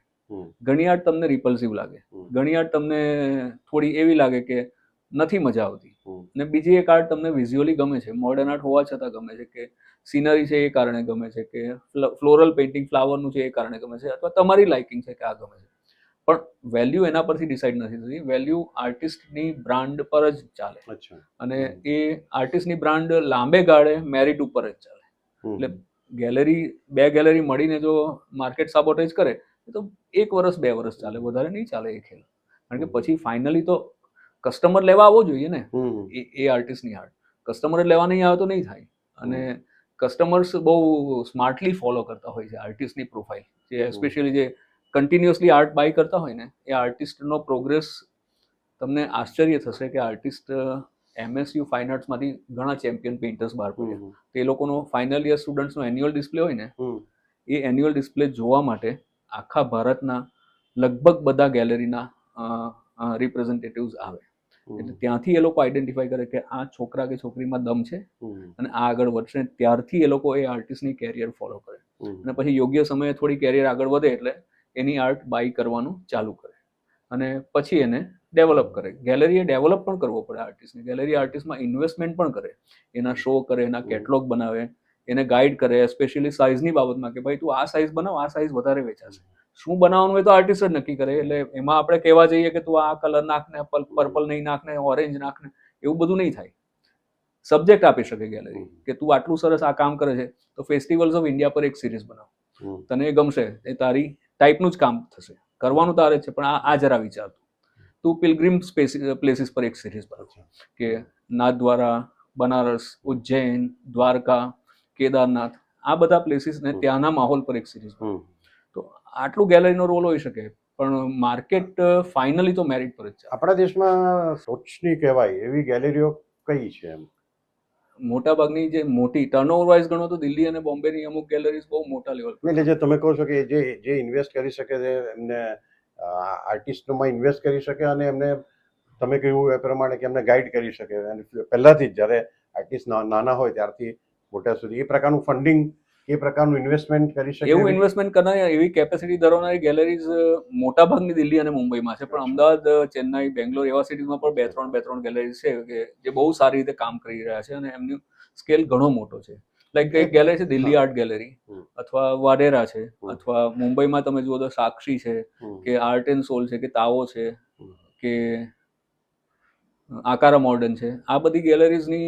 ઘણી આર્ટ તમને રિપલ્સિવ લાગે, ઘણી આર્ટ તમને થોડી એવી લાગે કે નથી મજા આવતી, ને બીજી એક આર્ટ તમને વિઝ્યુઅલી ગમે છે, મોડર્ન આર્ટ હોવા છતાં ગમે છે, કે સિનરી છે એ કારણે ગમે છે, કે ફ્લોરલ પેઇન્ટિંગ ફ્લાવરનું છે એ કારણે ગમે છે, અથવા તમારી લાઇકિંગ છે કે આ ગમે છે. પણ વેલ્યુ એના પરથી ડિસાઇડ નથી થતી. વેલ્યુ આર્ટિસ્ટની બ્રાન્ડ પર જ ચાલે, અને એ આર્ટિસ્ટની બ્રાન્ડ લાંબે ગાળે મેરિટ ઉપર જ ચાલે. એટલે બે ગેલેરી મળીને જો માર્કેટ સાબોટેજ કરે તો 1 વર્ષ 2 વર્ષ ચાલે, વધારે નહીં ચાલે એ ખેલ. કારણ કે પછી ફાઇનલી તો કસ્ટમર લેવા આવવો જોઈએ ને. એ આર્ટિસ્ટની આર્ટ કસ્ટમર લેવા નહીં આવે તો નહીં થાય. અને કસ્ટમર્સ બહુ સ્માર્ટલી ફોલો કરતા હોય છે આર્ટિસ્ટની પ્રોફાઇલ. જે એસ્પેશિયલી જે કન્ટિન્યુઅસલી આર્ટ બાય કરતા હોય ને, એ આર્ટિસ્ટનો પ્રોગ્રેસ તમને આશ્ચર્ય થશે કે આર્ટિસ્ટ MSU ફાઇન આર્ટ્સમાંથી ઘણા ચેમ્પિયન પેઇન્ટર્સ બહાર પડ્યા. તે લોકોનો ફાઇનલ યર સ્ટુડન્ટ્સનો એન્યુઅલ ડિસ્પ્લે હોય ને, એ એન્યુઅલ ડિસ્પ્લે જોવા માટે આખા ભારતના લગભગ બધા ગેલેરીના રિપ્રેઝેન્ટેટિવ્સ આવે. એટલે ત્યાંથી એ લોકો આઈડેન્ટિફાઈ કરે કે આ છોકરા કે છોકરીમાં દમ છે અને આ આગળ વધશે. ત્યારથી એ લોકો એ આર્ટિસ્ટની કેરિયર ફોલો કરે, અને પછી યોગ્ય સમયે થોડી કેરિયર આગળ વધે એટલે એની આર્ટ બાય કરવાનું ચાલુ કરે, અને પછી એને ડેવલપ કરે. ગેલેરીએ ડેવલપ પણ કરવો પડે આર્ટિસ્ટને. ગેલેરી આર્ટિસ્ટમાં ઇન્વેસ્ટમેન્ટ પણ કરે, એના શો કરે, એના કેટલોગ બનાવે, એને ગાઈડ કરે, એસ્પેશિયલી સાઇઝની બાબતમાં કે ભાઈ તું આ સાઇઝ બનાવ, આ સાઇઝ વધારે વેચાશે. શું બનાવવાનું હોય તો આર્ટિસ્ટ જ નક્કી કરે. એટલે એમાં આપણે કહેવા જઈએ કે તું આ કલર નાખને, પર્પલ નહીં નાખને, ઓરેન્જ નાખને, એવું બધું નહીં થાય. સબ્જેક્ટ આપી શકે ગેલેરી કે તું આટલું સરસ આ કામ કરે છે તો ફેસ્ટિવલ્સ ઓફ ઇન્ડિયા પર એક સિરીઝ બનાવ, તને એ ગમશે, એ તારી ટાઈપનું જ કામ થશે, કરવાનું તારે છે, પણ આ જરા વિચાર. તું પિલગ્રીમ પ્લેસીસ પર એક સિરીઝ બનાવ, કે નાથદ્વારા, બનારસ, ઉજ્જૈન, દ્વારકા, કેદારનાથ, આ બધા પ્લેસીસ ને ત્યાંના માહોલ પર એક સિરીઝ બનાવ. તો આટલું ગેલેરીનો રોલ હોઈ શકે, પણ માર્કેટ ફાઇનલી તો મેરિટ પર જ છે. આપણા દેશમાં ટોચની કહેવાય એવી ગેલેરીઓ કઈ છે? એમ મોટાભાગની જે મોટી ટર્નઓવર વાઇઝ ગણો તો દિલ્હી અને બોમ્બેની અમુક ગેલેરીઝ બહુ મોટા લેવલ પર. એટલે જે તમે કહો છો કે જે ઇન્વેસ્ટ કરી શકે છે, એમને આર્ટિસ્ટોમાં ઇન્વેસ્ટ કરી શકે, અને એમને તમે કહ્યું એ પ્રમાણે કે એમને ગાઈડ કરી શકે, અને પહેલાથી જ જ્યારે આર્ટિસ્ટ નાના હોય ત્યારથી મોટા સુધી એ પ્રકારનું ફંડિંગ એ પ્રકારનું ઇન્વેસ્ટમેન્ટ કરી શકે એવું ઇન્વેસ્ટમેન્ટ કરનારી એવી કેપેસિટી ધરાવનારી ગેલેરીઝ મોટા ભાગની દિલ્હી અને મુંબઈમાં છે, પણ અમદાવાદ, ચેન્નાઈ, બેંગ્લોર એવા સિટીઝમાં પણ બે ત્રણ ગેલેરીઝ છે કે જે બહુ સારી રીતે કામ કરી રહ્યા છે અને એમનું સ્કેલ ઘણો મોટો છે. લાઈક એક ગેલેરી છે દિલ્હી આર્ટ ગેલેરી, અથવા વાડેરા છે, અથવા મુંબઈમાં તમે જુઓ તો સાક્ષી છે, કે આર્ટ એન્ડ સોલ છે, કે તાવો છે, કે આકારા મોડર્ન છે. આ બધી ગેલેરીઝની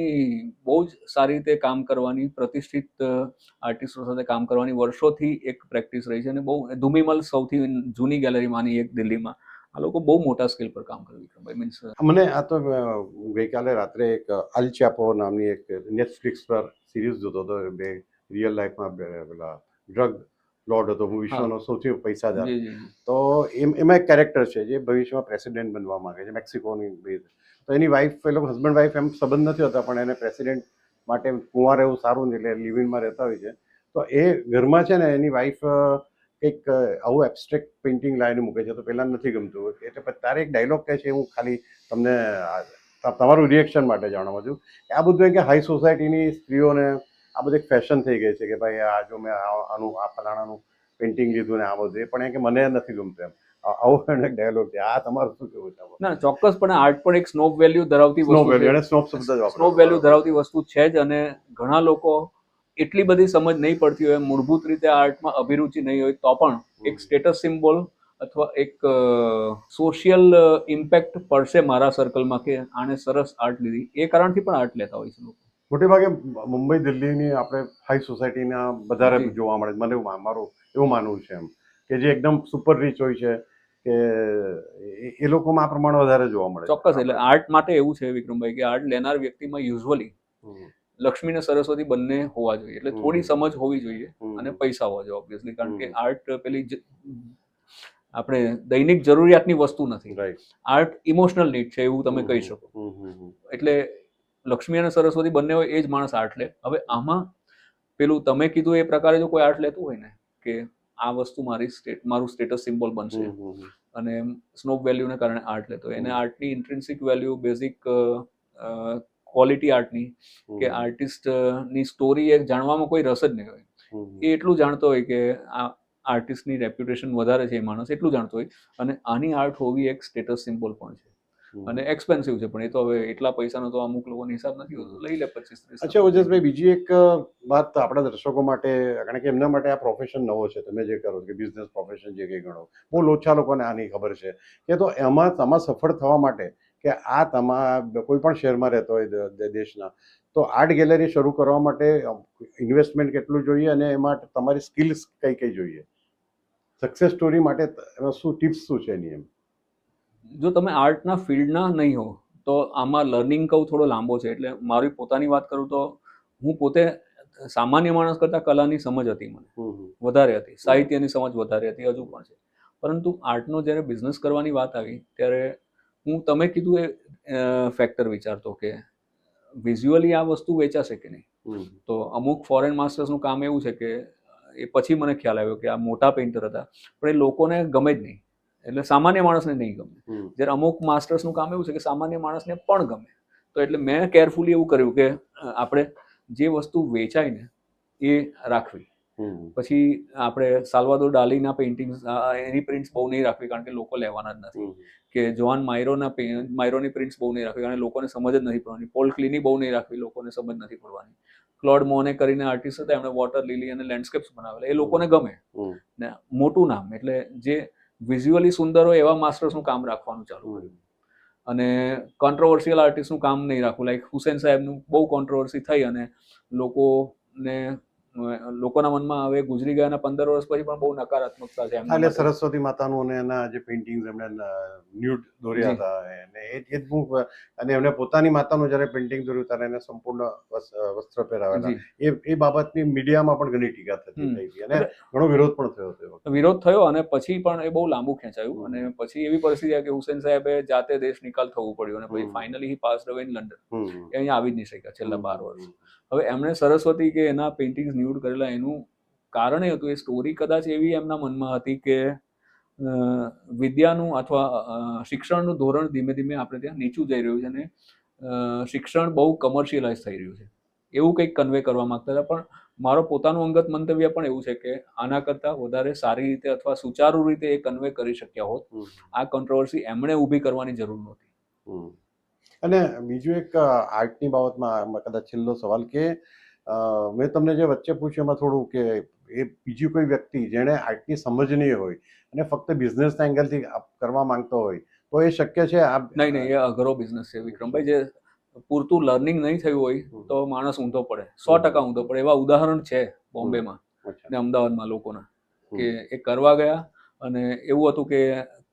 બહુ જ સારી રીતે કામ કરવાની, પ્રતિષ્ઠિત આર્ટિસ્ટો સાથે કામ કરવાની વર્ષોથી એક પ્રેક્ટિસ રહી છે અને બહુ ધુમીમલ સૌથી જૂની ગેલેરીમાંની એક દિલ્હીમાં. આ લોકો બહુ મોટા સ્કેલ પર કામ કરે વિક્રમભાઈ. મીન્સ મને આ તો ગઈકાલે રાત્રે એક અલ ચાપો નામની એક નેટફ્લિક્સ પર સિરીઝ જોતો હતો. બે રિયલ લાઈફમાં પેલા ડ્રગ લોર્ડ હતો, વિશ્વનો સૌથી પૈસાદાર. તો એમાં એક કેરેક્ટર છે જે ભવિષ્યમાં પ્રેસિડેન્ટ બનવા માંગે છે, મેક્સિકોની. તો એની વાઈફ, એ લોકો હસબન્ડ વાઈફ એમ સંબંધ નથી હોતા, પણ એને પ્રેસિડેન્ટ માટે કુંવાર એવું સારું એટલે લિવિંગમાં રહેતા હોય છે. તો એ ઘરમાં છે ને એની વાઈફ કંઈક આવું એબ્સ્ટ્રેક્ટ પેઇન્ટિંગ લાવીને મૂકે છે, તો પહેલા નથી ગમતું. એટલે તારે એક ડાયલોગ કહે છે, હું ખાલી તમને તમારું રિએક્શન માટે જાણવા છું કે આ બધું કે હાઈ સોસાયટીની સ્ત્રીઓને આ બધી ફેશન થઈ ગઈ છે કે ભાઈ આ જો મેં આનું આ ફલાણાનું પેઇન્ટિંગ લીધું ને આ બધું, પણ એ કે મને નથી ગમતું એમ. આવો એક ડાયલોગ છે. આ તમારું શું કેવું છે? ના, ચોક્કસપણે આર્ટ પણ એક સ્નોબ વેલ્યુ ધરાવતી વસ્તુ છે. સ્નોબ વેલ્યુ ધરાવતી વસ્તુ છે જ, અને ઘણા લોકો એટલી બધી સમજ નહીં પડતી હોય, મૂળભૂત રીતે આર્ટમાં અભિરુચિ નહીં હોય, તો પણ એક સ્ટેટસ સિમ્બોલ અથવા એક સોશિયલ ઇમ્પેક્ટ પડશે મારા સર્કલમાં કે આને સરસ આર્ટ લીધી, એ કારણથી પણ આર્ટ લેતા હોય છે લોકો. મોટે ભાગે મુંબઈ, દિલ્હીની આપણે હાઈ સોસાયટીના વધારે જોવા મળે. મને મારું એવું માનવું છે એમ, કે જે એકદમ સુપર રીચ હોય છે, કે એ લોકોમાં આ પ્રમાણે વધારે જોવા મળે. ચોક્કસ. એટલે આર્ટ માટે એવું છે વિક્રમભાઈ કે આર્ટ લેનાર વ્યક્તિમાં યુઝ્યુઅલી લક્ષ્મી ને સરસ્વતી બંને હોવા જોઈએ. એટલે થોડી સમજ હોવી જોઈએ અને પૈસા હોવા જોઈએ ઓબ્વિયસલી, કારણ કે આર્ટ પેલી આપણે દૈનિક જરૂરિયાતની વસ્તુ નથી. આર્ટ ઇમોશનલ નીડ છે એવું તમે કહી શકો. એટલે લક્ષ્મી અને સરસ્વતી બંને હોય એ જ માણસ આર્ટ લે. હવે આમાં પેલું તમે કીધું એ પ્રકારે જો કોઈ આર્ટ લેતું હોય ને કે આ વસ્તુ મારું સ્ટેટસ સિમ્બોલ બનશે અને સ્નોબ વેલ્યુને કારણે આર્ટ લેતો હોય, એને આર્ટની ઇન્ટ્રિન્સિક વેલ્યુ, બેઝિક ક્વોલિટી આર્ટની કે આર્ટિસ્ટની સ્ટોરી એ જાણવામાં કોઈ રસ જ નહીં હોય. એ એટલું જાણતો હોય કે આ આર્ટિસ્ટની રેપ્યુટેશન વધારે છે, એ માણસ એટલું જાણતો હોય. અને આની આર્ટ હોવી એક સ્ટેટસ સિમ્બોલ પણ છે અને એક્સપેન્સિવ છે, પણ એ તો હવે એટલા પૈસાનો તો અમુક લોકોનો હિસાબ નથી હોતો, લઈ લે 25-30. અચ્છા ઓજસભાઈ, બીજી એક વાત આપણા દર્શકો માટે, કારણ કે એમના માટે આ પ્રોફેશન નવો છે, તમે જે કરો કે બિઝનેસ પ્રોફેશન જે કંઈ ગણો, બહુ ઓછા લોકોને આની ખબર છે કે તો એમાં તમારે સફળ થવા માટે કે આ કોઈ પણ શહેરમાં રહેતો હોય દેશના, તો આર્ટ ગેલેરી શરૂ કરવા માટે ઇન્વેસ્ટમેન્ટ કેટલું જોઈએ અને એમાં તમારી સ્કિલ્સ કઈ કઈ જોઈએ? સક્સેસ સ્ટોરી માટે શું ટિપ્સ શું છે એની? એમ જો તમે આર્ટના ફિલ્ડના નહીં હો તો આમાં લર્નિંગ કહું થોડો લાંબો છે. એટલે મારી પોતાની વાત કરું તો હું પોતે સામાન્ય માણસ કરતાં કલાની સમજ હતી મને વધારે હતી, સાહિત્યની સમજ વધારે હતી, હજુ પણ છે. પરંતુ આર્ટનો જ્યારે બિઝનેસ કરવાની વાત આવી ત્યારે હું તમે કીધું એ ફેક્ટર વિચારતો કે વિઝ્યુઅલી આ વસ્તુ વેચાશે કે નહીં. તો અમુક ફોરેન માસ્ટર્સનું કામ એવું છે કે એ પછી મને ખ્યાલ આવ્યો કે આ મોટા પેઇન્ટર હતા, પણ એ લોકોને ગમે જ નહીં. એટલે સામાન્ય માણસને નહીં ગમે. જ્યારે અમુક માસ્ટર્સનું કામ એવું છે કે સામાન્ય માણસને પણ ગમે. તો એટલે મેં કેરફુલી એવું કર્યું કે આપણે જે વસ્તુ વેચાય ને એ રાખવી. પછી આપણે સાલ્વાદોર ડાલીના પેઇન્ટિંગ્સ, એની પ્રિન્ટ્સ બહુ નહીં રાખવી, કારણ કે લોકો લેવાના જ નથી. કે જોઆન માયરોની પ્રિન્ટ્સ બહુ નહીં રાખવી, કારણ કે લોકોને સમજ જ નથી પડવાની. પોલ ક્લીની બહુ નહીં રાખવી, લોકોને સમજ નથી પડવાની. ક્લોડ મોને કરીને આર્ટિસ્ટ હતા, એમણે વોટર લીલી અને લેન્ડસ્કેપ્સ બનાવેલા, એ લોકોને ગમે. ને મોટું નામ, એટલે જે વિઝ્યુઅલી સુંદર હોય એવા માસ્ટર્સનું કામ રાખવાનું ચાલુ કર્યું. અને કોન્ટ્રોવર્સિયલ આર્ટિસ્ટનું કામ નહીં રાખવું. લાઈક હુસેન સાહેબનું બહુ કોન્ટ્રોવર્સી થઈ અને લોકોના મનમાં હવે ગુજરી ગયાના 15 વર્ષ પછી પણ બહુ નકારાત્મકતા છે. એટલે સરસ્વતી માતાનું અને એના જે પેઇન્ટિંગ્સ એમણે ન્યૂડ દોર્યા હતા, અને એમણે પોતાની માતાનું જ્યારે પેઇન્ટિંગ દોર્યું ત્યારે એને સંપૂર્ણ વસ્ત્ર પહેરાવેલા, એ બાબતની મીડિયામાં પણ ઘણી ટીકા થતી હતી અને ઘણો વિરોધ પણ થયો. વિરોધ થયો અને પછી પણ એ બહુ લાંબુ ખેંચાયું અને પછી એવી પરિસ્થિતિ આવી કે હુસેન સાહેબે જાતે દેશ નિકાલ થવું પડ્યું અને પછી ફાઇનલી હી પાસ્ડ અવે ઇન લંડન. એ અહીંયા આવી જ નહીં શક્યા છેલ્લા 12 વર્ષ. હવે એમણે સરસ્વતી કે એના પેઇન્ટિંગ્સ ન્યૂડ કરેલા, એનું કારણ એ હતું, એ સ્ટોરી કદાચ એવી એમના મનમાં હતી કે વિદ્યાનું અથવા શિક્ષણનું ધોરણ ધીમે ધીમે આપણે ત્યાં નીચું જઈ રહ્યું છે અને શિક્ષણ બહુ કમર્શિયલાઇઝ થઈ રહ્યું છે. એવું કંઈક કન્વે કરવા માંગતા હતા. પણ મારો પોતાનું અંગત મંતવ્ય પણ એવું છે કે આના કરતાં વધારે સારી રીતે અથવા સુચારુ રીતે એ કન્વે કરી શક્યા હોત. આ કોન્ટ્રોવર્સી એમણે ઊભી કરવાની જરૂર નહોતી. અને બીજું એક આર્ટની બાબતમાં કદાચ છેલ્લો સવાલ કે મેં તમને જે વચ્ચે પૂછ્યું એમાં થોડું કે એ બીજી કોઈ વ્યક્તિ જેણે આર્ટની સમજ નહીં હોય અને ફક્ત બિઝનેસના એંગલથી કરવા માંગતો હોય તો એ શક્ય છે? નહીં, એ અઘરો બિઝનેસ છે વિક્રમભાઈ. જે પૂરતું લર્નિંગ નહીં થયું હોય તો માણસ ઊંધો પડે, 100% ઊંધો પડે. એવા ઉદાહરણ છે બોમ્બેમાં ને અમદાવાદમાં લોકોના, કે એ કરવા ગયા અને એવું હતું કે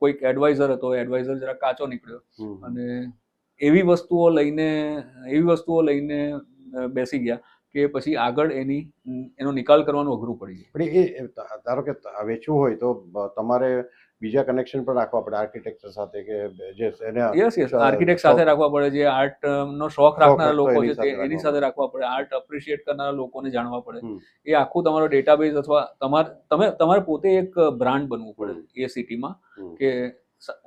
કોઈક એડવાઇઝર હતો, એડવાઇઝર જરા કાચો નીકળ્યો અને એવી વસ્તુઓ લઈને બેસી ગયા કે પછી આગળ એનો નિકાલ કરવાનું અઘરું પડી ગયું. પણ એ ધારો કે વેચવું હોય તો તમારે બીજા કનેક્શન પણ રાખવા પડે આર્કિટેક્ચર સાથે, કે જે યસ આર્કિટેક્ટ સાથે રાખવા પડે, જે આર્ટનો શોખ રાખનારા લોકો છે એની સાથે રાખવા પડે, આર્ટ એપ્રિશિએટ કરનારા લોકોને જાણવા પડે. એ આખું તમારો ડેટાબેઝ અથવા તમારે પોતે એક બ્રાન્ડ બનવું પડે એ સિટીમાં, કે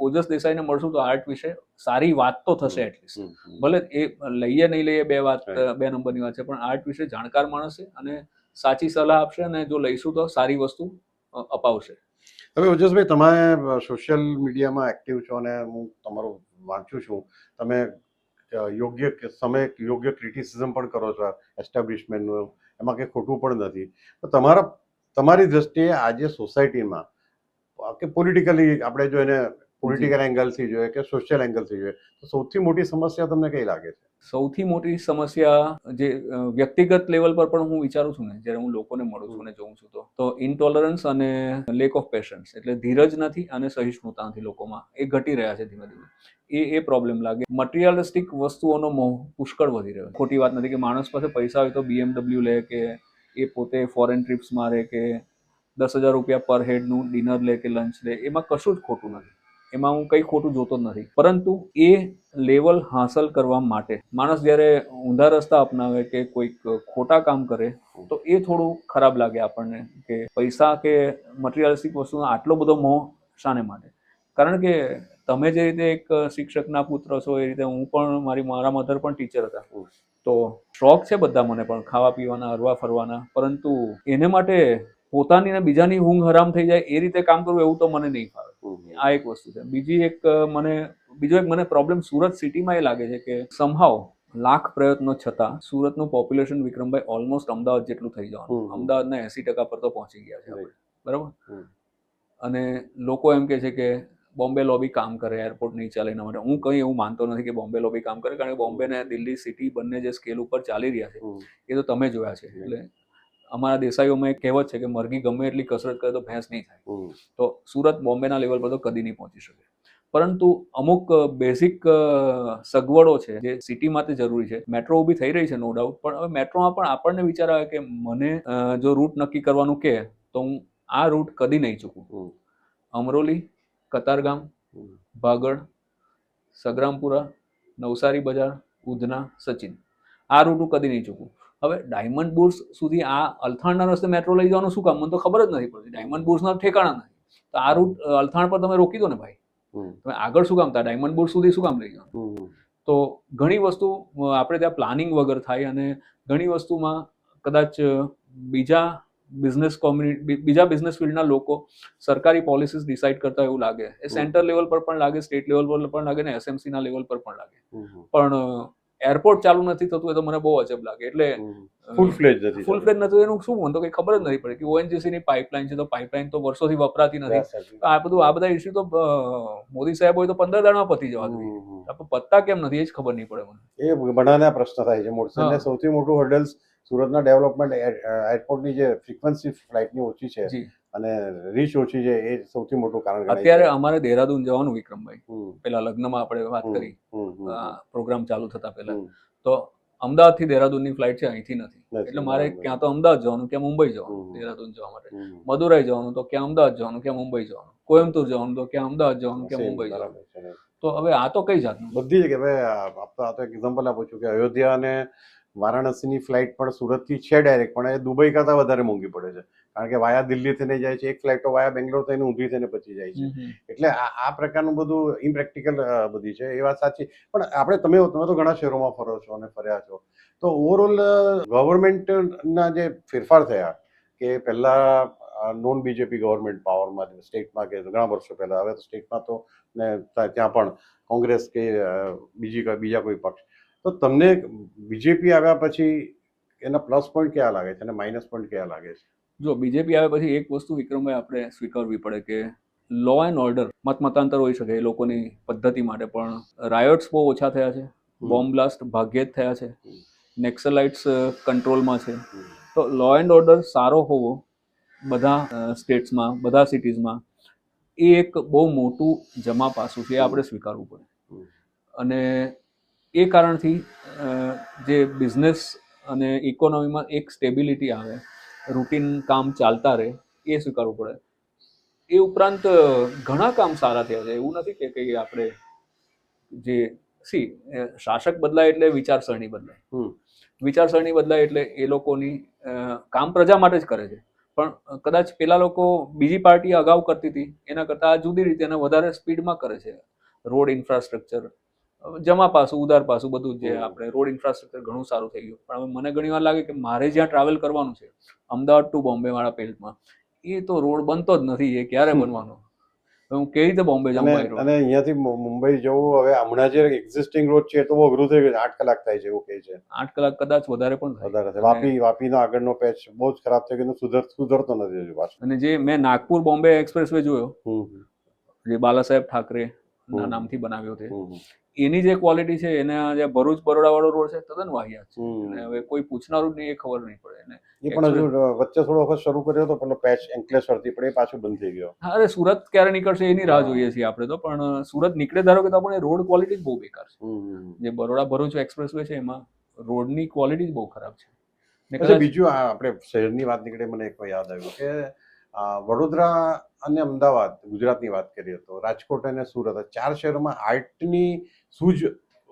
ઓજસ દેસાઈને મળશું તો આર્ટ વિશે સારી વાત તો થશે એટલીસ્ટ. ભલે એ લઈએ નહીં લઈએ બે નંબરની વાત છે, પણ આર્ટ વિશે જાણકાર માણસ છે અને સાચી સલાહ આપશે અને જો લઈશું તો સારી વસ્તુ અપાવશે. હવે ઓજસભાઈ, તમે સોશિયલ મીડિયામાં એક્ટિવ છો અને હું તમારું વાંચું છું, તમે યોગ્ય સમય યોગ્ય ક્રિટિસિઝમ પણ કરો છો એસ્ટાબ્લિશમેન્ટનું, એમાં કંઈ ખોટું પણ નથી. તો તમારી દ્રષ્ટિએ આજે સોસાયટીમાં કે પોલિટિકલી આપણે જો એને પોલિટિકલ એંગલથી જોઈએ કે સોશિયલ એંગલથી જોઈએ તો સૌથી મોટી સમસ્યા તમને કઈ લાગે છે? સૌથી મોટી સમસ્યા જે વ્યક્તિગત લેવલ પર પણ હું વિચારું છું ને, જ્યારે હું લોકોને મળું છું ને જોઉં છું તો ઇન્ટોલરન્સ અને લેક ઓફ પેશન્સ, એટલે ધીરજ નથી અને સહિષ્ણુતા નથી લોકોમાં, એ ઘટી રહ્યા છે ધીમે ધીમે. એ પ્રોબ્લેમ લાગે. મટીરિયલિસ્ટિક વસ્તુઓનો મોહ પુષ્કળ વધી રહ્યો. ખોટી વાત નથી કે માણસ પાસે પૈસા હોય તો BMW લે, કે એ પોતે ફોરેન ટ્રીપ્સ મારે, કે 10,000 રૂપિયા પર હેડનું ડિનર લે કે લંચ લે. એમાં કશું જ ખોટું નથી, એમાં હું કંઈ ખોટું જોતો જ નથી. પરંતુ એ લેવલ હાંસલ કરવા માટે માણસ જ્યારે ઊંધા રસ્તા અપનાવે કે કોઈક ખોટા કામ કરે તો એ થોડું ખરાબ લાગે આપણને, કે પૈસા કે મટીરિયલિસ્ટિક વસ્તુનો આટલો બધો મોહ શાને માટે? કારણ કે તમે જે રીતે એક શિક્ષકના પુત્ર છો એ રીતે હું પણ, મારા મધર પણ ટીચર હતા, તો શોખ છે બધા મને પણ ખાવા પીવાના, હરવા ફરવાના, પરંતુ એને માટે પોતાની ને બીજાની ઊંઘ હરામ થઈ જાય એ રીતે કામ કરવું એવું તો મને નહીં ફાવે. આ એક વસ્તુ છે. બીજો એક મને પ્રોબ્લેમ સુરત સિટીમાં એ લાગે છે કે સમહાવ લાખ પ્રયત્નો છતાં સુરતનું પોપ્યુલેશન વિક્રમભાઈ ઓલમોસ્ટ અમદાવાદ જેટલું થઈ જવાનું. અમદાવાદના 80% પર તો પહોંચી ગયા છે આપણે, બરાબર? અને લોકો એમ કે છે કે બોમ્બે લોબી કામ કરે, એરપોર્ટ નહીં ચાલે એના માટે. હું કંઈ એવું માનતો નથી કે બોમ્બે લોબી કામ કરે, કારણ કે બોમ્બે ને દિલ્હી સિટી બંને જે સ્કેલ ઉપર ચાલી રહ્યા છે એ તો તમે જોયા છે. એટલે અમારા દેસાઈઓમાં એક કહેવત છે કે મરઘી ગમે એટલી કસરત કરે તો ભેંસ નહીં થાય. તો સુરત બોમ્બેના લેવલ પર તો કદી નહીં પહોંચી શકે. પરંતુ અમુક બેઝિક સગવડો છે જે સિટી માટે જરૂરી છે. મેટ્રો ઊભી થઈ રહી છે નો ડાઉટ, પણ હવે મેટ્રોમાં પણ આપણને વિચાર આવે કે મને જો રૂટ નક્કી કરવાનું કે તો હું આ રૂટ કદી નહીં ચૂકું. અમરોલી, કતારગામ, ભાગળ, સગ્રામપુરા, નવસારી બજાર, ઉધના, સચિન, આ રૂટ હું કદી નહીં ચૂકું. હવે ડાયમંડ બુર્સ સુધી આ અલથાણના રસ્તે મેટ્રો લઈ જવાનું શું કામ? મને તો ખબર જ નથી પડતી. ડાયમંડ બુર્સના ઠેકાણા નથી, તો આ રૂટ અલથાણ પર તમે રોકી દો ને ભાઈ. તમે આગળ શું કામ ડાયમંડ બુર્સ સુધી શું કામ લઈ જવાનું? તો ઘણી વસ્તુ આપણે ત્યાં પ્લાનિંગ વગર થાય, અને ઘણી વસ્તુમાં કદાચ બીજા બિઝનેસ ફિલ્ડના લોકો સરકારી પોલિસીસ ડિસાઇડ કરતા એવું લાગે. એ સેન્ટર લેવલ પર પણ લાગે, સ્ટેટ લેવલ પર પણ લાગે ને SMCના લેવલ પર પણ લાગે. પણ એરપોર્ટ ચાલુ નથી થતું એ તો મને બહુ અજબ લાગે. એટલે ફૂલ ફ્લેજ નથી એનું શું, મને તો કંઈ ખબર જ નથી પડે કે ONGC ની પાઇપલાઇન છે તો પાઇપલાઇન તો વર્ષોથી વપરાતી નથી. આ બધા ઇસ્યુ તો મોદી સાહેબ હોય તો 15 દાડામાં પતી જવા જોઈએ. પત્તા કેમ નથી એ જ ખબર નહીં પડે મને. એ બનાના પ્રશ્ન થાય છે મોટો. સૌથી મોટું હર્ડલ્સ સુરતના ડેવલપમેન્ટ એરપોર્ટની જે ફ્રીક્વન્સી ફ્લાઇટની ઓછી છે અને રીચ ઓછી છે, એ સૌથી મોટું કારણ ગણાય. અત્યારે અમારે દેહરાદૂન જવાનું વિક્રમભાઈ, પેલા લગ્નમાં આપણે વાત કરી, પ્રોગ્રામ ચાલુ થતા પહેલા, તો અમદાવાદથી દેહરાદૂનની ફ્લાઇટ છે, અહીંથી નથી. એટલે મારે ક્યાં તો અમદાવાદ જવાનું, ક્યાં મુંબઈ જવાનું દેહરાદૂન જવા માટે. મદુરાઈ જવાનું તો ક્યાં અમદાવાદ જવાનું, ક્યાં મુંબઈ જવાનું. કોયમ્બતુર જવાનું તો ક્યાં અમદાવાદ જવાનું, ક્યાં મુંબઈ જવાનું. તો હવે આ તો કઈ જાતનું? બધી જગ્યાએ આ તો એક્ઝામ્પલ આપું છું કે અયોધ્યા અને વારાણસીની ફ્લાઇટ પણ સુરતથી છે ડાયરેક્ટ, પણ એ દુબઈ કરતાં વધારે મોંઘી પડે છે. કારણ કે વાયા દિલ્હી થઈને જાય છે, એક ફ્લાઇટો વાયા બેંગ્લોર થઈને ઊંધી થઈને પચી જાય છે. એટલે આ પ્રકારનું બધું ઇમ્પ્રેક્ટિકલ બધી છે, એ વાત સાચી. પણ તમે તો ઘણા શહેરોમાં ફરો છો અને ફર્યા છો, તો ઓવરઓલ ગવર્મેન્ટના જે ફેરફાર થયા કે પહેલા નોન બીજેપી ગવર્મેન્ટ પાવરમાં સ્ટેટમાં કે ઘણા વર્ષો પહેલા, હવે તો સ્ટેટમાં તો ને ત્યાં પણ કોંગ્રેસ કે બીજા કોઈ પક્ષ, તો તમને બીજેપી આવ્યા પછી એના પ્લસ પોઈન્ટ કયા લાગે છે અને માઇનસ પોઈન્ટ કયા લાગે છે? જો બીજેપી આવે પછી એક વસ્તુ વિક્રમભાઈ આપણે સ્વીકારવી પડે કે લો એન્ડ ઓર્ડર મતાંતર હોઈ શકે એ લોકોની પદ્ધતિ માટે, પણ રાયોટ્સ બહુ ઓછા થયા છે, બોમ્બ બ્લાસ્ટ ભાગ્યે જ થયા છે, નેક્સલાઇટ્સ કંટ્રોલમાં છે. તો લો એન્ડ ઓર્ડર સારો હોવો બધા સ્ટેટ્સમાં, બધા સિટીઝમાં, એ એક બહુ મોટું જમા પાસું છે, એ આપણે સ્વીકારવું પડે. અને એ કારણથી જે બિઝનેસ અને ઇકોનોમીમાં એક સ્ટેબિલિટી આવે, રૂટીન કામ ચાલતા રહે, એ સ્વીકારવું પડે. એ ઉપરાંત ઘણા કામ સારા થયા છે, એવું નથી કે કંઈ આપણે જે શાસક બદલાય એટલે વિચારસરણી બદલાય, વિચારસરણી બદલાય એટલે એ લોકોની કામ પ્રજા માટે જ કરે છે, પણ કદાચ પેલા લોકો બીજી પાર્ટી અગાઉ કરતી હતી એના કરતાં આ જુદી રીતે અને વધારે સ્પીડમાં કરે છે. રોડ ઇન્ફ્રાસ્ટ્રક્ચર, જમા પાસું, ઉદાર પાસું, બધું જે આપણે રોડ ઇન્ફ્રાસ્ટ્રક્ચર ઘણું સારું થઈ ગયું. પણ હવે મને ઘણી વાર લાગે કે મારે જ્યાં ટ્રાવેલ કરવાનું છે અમદાવાદ ટુ બોમ્બે વાળા પેલ્ટમાં, એ તો રોડ બનતો જ નથી, એ ક્યારે બનવાનો? હું કેવી રીતે બોમ્બે જાઉં બાય રોડ? અને અહીંયાથી મુંબઈ જવું હવે હમણાં જે એક્ઝિસ્ટિંગ રોડ છે એ તો બહુ અઘરું થઈ ગયું છે, 8 કલાક થાય છે એવું કહે છે. 8 કલાક કદાચ વધારે પણ વધારે થાય. વાપીનો આગળનો પેચ બહુ જ ખરાબ થઈ ગયો, સુધરતો નથી હજુ પાછું. અને જે મેં નાગપુર બોમ્બે એક્સપ્રેસ વે જોયો, જે બાલા સાહેબ ઠાકરે ના નામથી બનાવ્યો છે, એની જે ક્વોલિટી છે, એને જે ભરૂચ બરોડા વાળો રોડ છે તદ્દન વાહિયાત છે. અને હવે કોઈ પૂછનારું નહીં, એ ખબર નહીં પડે. એ પણ હજુ વચ્ચે થોડો વખત શરૂ કર્યો હતો પેલો પેચ એન્કલેશ્વરથી, પણ એ પાછું બંધ થઈ ગયો. હા, અરે સુરત ક્યારે નીકળશે એની રાહ જોઈએ છીએ આપણે તો, પણ સુરત નીકળે ધારો કે તો પણ એ રોડ ક્વોલિટી જ બહુ બેકાર છે. જે બરોડા ભરૂચ એક્સપ્રેસ વે છે એમાં રોડની ક્વોલિટી જ બહુ ખરાબ છે. બીજું આપણે શહેરની વાત નીકળે, મને એક યાદ આવ્યું કે વડોદરા અને અમદાવાદ, ગુજરાતની વાત કરીએ તો રાજકોટ અને સુરત, 4 શહેરોમાં આર્ટની સૂઝ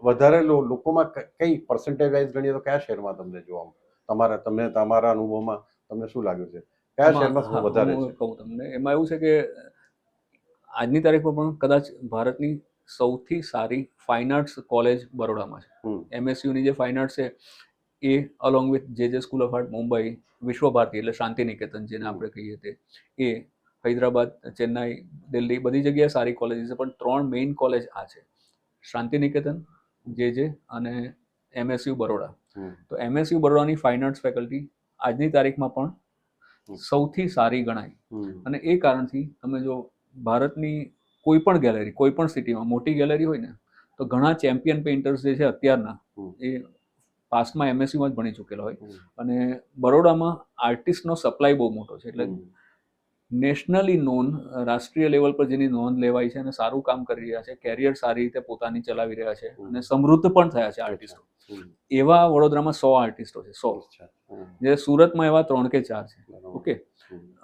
વધારે લોકોમાં કઈ પર્સન્ટેજ વાઇઝ ગણીએ તો કયા શહેરમાં તમને જોવા, તમારા અનુભવમાં તમને શું લાગ્યું છે, કયા શહેરમાં વધારે છે? કહું તમને, એમાં એવું છે કે આજની તારીખમાં પણ કદાચ ભારતની સૌથી સારી ફાઇન આર્ટ્સ કોલેજ બરોડામાં છે. MSUની જે ફાઇન આર્ટ્સ છે એ અલોંગ વિથ જે school of art Mumbai, Visva Bharati એટલે શાંતિ નિકેતન જેને આપણે કહીએ તે, એ હૈદરાબાદ, ચેન્નાઈ, દિલ્હી, બધી જગ્યાએ સારી કોલેજીસ છે, પણ 3 મેઇન કોલેજ આ છે: શાંતિ નિકેતન, જે અને MSU બરોડા. તો MSU બરોડાની ફાઇન આર્ટ્સ ફેકલ્ટી આજની તારીખમાં પણ સૌથી સારી ગણાય. અને એ કારણથી તમે જો ભારતની કોઈ પણ ગેલેરી, કોઈ પણ સિટીમાં મોટી ગેલેરી હોય ને, તો ઘણા ચેમ્પિયન પેઇન્ટર્સ જે છે અત્યારના, એ પાસ્ટમાં MSUમાં જ ભણી ચૂકેલા હોય. અને બરોડામાં આર્ટિસ્ટનો સપ્લાય બહુ મોટો છે, એટલે નેશનલી નોન, રાષ્ટ્રીય લેવલ પર જેની નોંધ લેવાય છે અને સારું કામ કરી રહ્યા છે, કેરિયર સારી રીતે પોતાની ચલાવી રહ્યા છે અને સમૃદ્ધ પણ થયા છે આર્ટિસ્ટો, એવા વડોદરામાં 100 આર્ટિસ્ટો છે, 100. જે સુરતમાં એવા 3 કે 4 છે. ઓકે,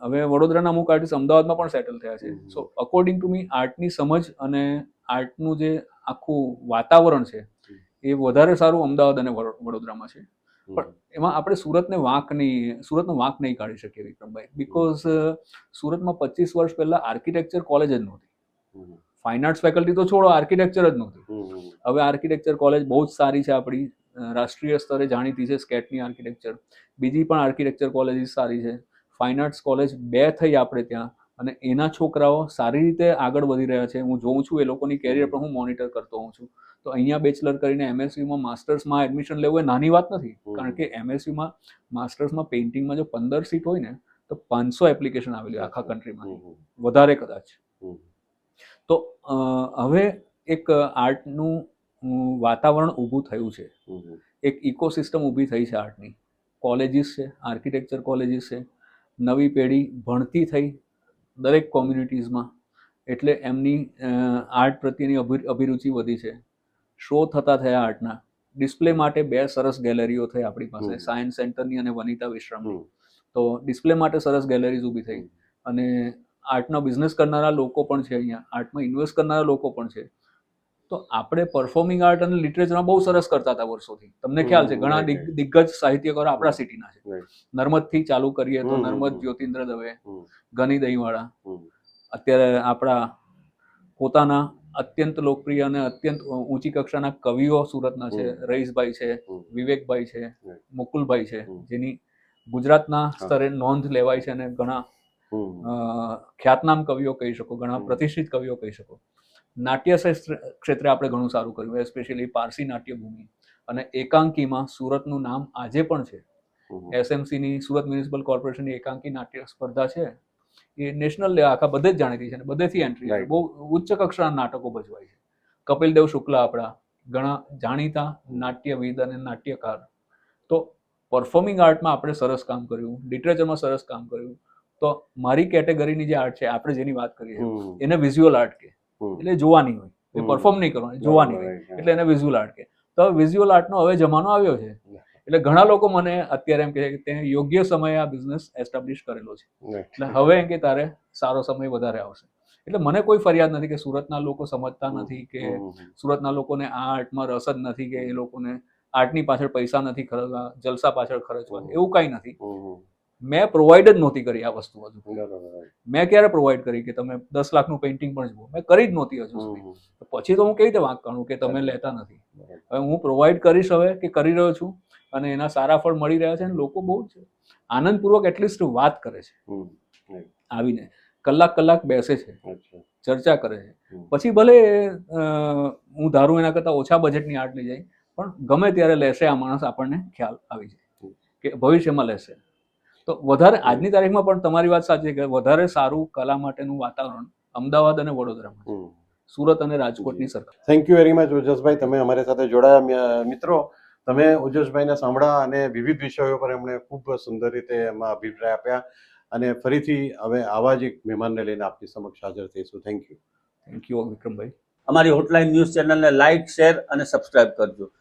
હવે વડોદરાના અમુક આર્ટિસ્ટ અમદાવાદમાં પણ સેટલ થયા છે. સો અકોર્ડિંગ ટુ મી, આર્ટની સમજ અને આર્ટનું જે આખું વાતાવરણ છે એ વધારે સારું અમદાવાદ અને વડોદરામાં છે. પણ એમાં આપણે સુરતનો વાંક નહીં કાઢી શકીએ વિક્રમભાઈ, બીકોઝ સુરતમાં 25 વર્ષ પહેલા આર્કિટેક્ચર કોલેજ જ નહોતી. ફાઇન આર્ટ્સ ફેકલ્ટી તો છોડો, આર્કિટેક્ચર જ નહોતી. હવે આર્કિટેક્ચર કોલેજ બહુ જ સારી છે આપણી, રાષ્ટ્રીય સ્તરે જાણીતી છે, સ્કેટની આર્કિટેક્ચર. બીજી પણ આર્કિટેક્ચર કોલેજીસ સારી છે. ફાઇન આર્ટ્સ કોલેજ 2 થઈ આપણે ત્યાં, અને એના છોકરાઓ સારી રીતે આગળ વધી રહ્યા છે. હું જોઉં છું, એ લોકોની કેરિયર પણ હું મોનિટર કરતો હોઉં છું. તો અહીંયા બેચલર કરીને MSUમાં માસ્ટર્સમાં એડમિશન લેવું એ નાની વાત નથી, કારણ કે MSUમાં માસ્ટર્સમાં પેઇન્ટિંગમાં જો 15 સીટ હોય ને, તો 500 એપ્લિકેશન આવેલી આખા કન્ટ્રીમાં, વધારે કદાચ. તો હવે એક આર્ટનું વાતાવરણ ઊભું થયું છે, એક ઇકોસિસ્ટમ ઊભી થઈ છે આર્ટની. કોલેજીસ છે, આર્કિટેક્ચર કોલેજીસ છે, નવી પેઢી ભણતી થઈ દરેક કોમ્યુનિટીઝમાં, એટલે એમની આર્ટ પ્રત્યેની અભિરુચિ વધી છે. શો થતા થયા આર્ટના, ડિસ્પ્લે માટે 2 સરસ ગેલેરીઓ થઈ આપણી પાસે, સાયન્સ સેન્ટરની અને વનિતા વિશ્રામની. તો ડિસ્પ્લે માટે સરસ ગેલેરીઝ ઊભી થઈ, અને આર્ટનો બિઝનેસ કરનારા લોકો પણ છે અહીંયા, આર્ટમાં ઇન્વેસ્ટ કરનારા લોકો પણ છે. તો તો આપણે પરફોર્મિંગ આર્ટ અને લિટરેચરમાં બહુ સરસ કરતા હતા વર્ષોથી. તમને ખ્યાલ છે ઘણા right, right. દિગ્ગજ સાહિત્યકારો આપણા સિટીના છે. Right. નર્મદથી ચાલુ કરીએ તો નર્મદ જ્યોતિન્દ્ર દવે, ગની દહીંવાળા, અત્યારે આપણા પોતાના અત્યંત લોકપ્રિય અને અત્યંત ઊંચી કક્ષાના કવિઓ સુરતના છે. રઈસભાઈ છે, વિવેકભાઈ છે, મુકુલભાઈ છે, જેની ગુજરાતના સ્તરે નોંધ લેવાય છે અને ઘણા ખ્યાતનામ કવિઓ કહી શકો, ઘણા પ્રતિષ્ઠિત કવિઓ કહી શકો. નાટ્ય ક્ષેત્રે આપણે ઘણું સારું કર્યું, એસ્પેશિયલી પારસી નાટ્યભૂમિ અને એકાંકીમાં સુરતનું નામ આજે પણ છે. એસએમસીની સુરત મ્યુનિસિપલ કોર્પોરેશનની એકાંકી નાટ્ય સ્પર્ધા છે, એ નેશનલ આખા બધે જ જાણીતી છે અને બધેથી એન્ટ્રી છે. બહુ ઉચ્ચ કક્ષાના નાટકો ભજવાય છે. કપિલદેવ શુક્લા આપણા ઘણા જાણીતા નાટ્યવિદ અને નાટ્યકાર. તો પરફોર્મિંગ આર્ટમાં આપણે સરસ કામ કર્યું, લિટરેચરમાં સરસ કામ કર્યું. તો મારી કેટેગરીની જે આર્ટ છે, આપણે જેની વાત કરીએ એને વિઝ્યુઅલ આર્ટ કે, એટલે જોવાની હોય, એ પરફોર્મ નહીં કરવાની, જોવાની હોય, એટલે એને વિઝ્યુઅલ આર્ટ કે. તો વિઝ્યુઅલ આર્ટનો હવે જમાનો આવ્યો છે. એટલે ઘણા લોકો મને અત્યારે એમ કહે છે કે તે યોગ્ય સમયે આ બિઝનેસ એસ્ટાબ્લિશ કરેલો છે, એટલે હવે એમ કે તારે સારો સમય વધારે આવશે. એટલે મને કોઈ ફરિયાદ નથી કે સુરતના લોકો સમજતા નથી, કે સુરતના લોકોને આ આર્ટમાં રસ જ નથી, કે એ લોકોને આર્ટની પાછળ પૈસા નથી ખર્ચવા, જલસા પાછળ ખર્ચવા, એવું કાંઈ નથી. મેં પ્રોવાઈડ જ નહોતી કરી આ વસ્તુ હજુ. મેં ક્યારે પ્રોવાઈડ કરી કે તમે 10 લાખનું પેઇન્ટિંગ પણ જુઓ? મેં કરી જ નહોતી હજુ સુધી. પછી તો હું કેવી રીતે વાંક કાઢું કે તમે લેતા નથી? હવે હું પ્રોવાઈડ કરીશ હવે, કે કરી રહ્યો છું અને એના સારા ફળ મળી રહ્યા છે અને લોકો બહુ જ આનંદપૂર્વક એટલીસ્ટ વાત કરે છે, આવીને કલાક બેસે છે, ચર્ચા કરે છે. પછી ભલે હું ધારું એના કરતાં ઓછા બજેટની આર્ટ લઈ જાય, પણ ગમે ત્યારે લેશે આ માણસ, આપણને ખ્યાલ આવી જાય કે ભવિષ્યમાં લેશે. તો વધારે આજની તારીખમાં પણ તમારી વાત સાચી છે કે વધારે સારું કલા માટેનું વાતાવરણ અમદાવાદ અને વડોદરામાં છે, સુરત અને રાજકોટની સરકાર. Thank you very much Ojasbhai, તમે અમારી સાથે જોડાયા. મિત્રો, તમે ઓજસભાઈને સાંભળ્યા અને વિવિધ વિષયો પર એમણે ખૂબ સુંદર રીતે એમાં અભિપ્રાય આપ્યા. અને ફરીથી હવે આવા જ એક મહેમાનને લઈને આપની સમક્ષ હાજર થઈશું. Thank you. થેન્ક યુ વિક્રમભાઈ. અમારી હોટલાઇન ન્યૂઝ ચેનલને લાઇક, શેર અને સબસ્ક્રાઇબ કરજો.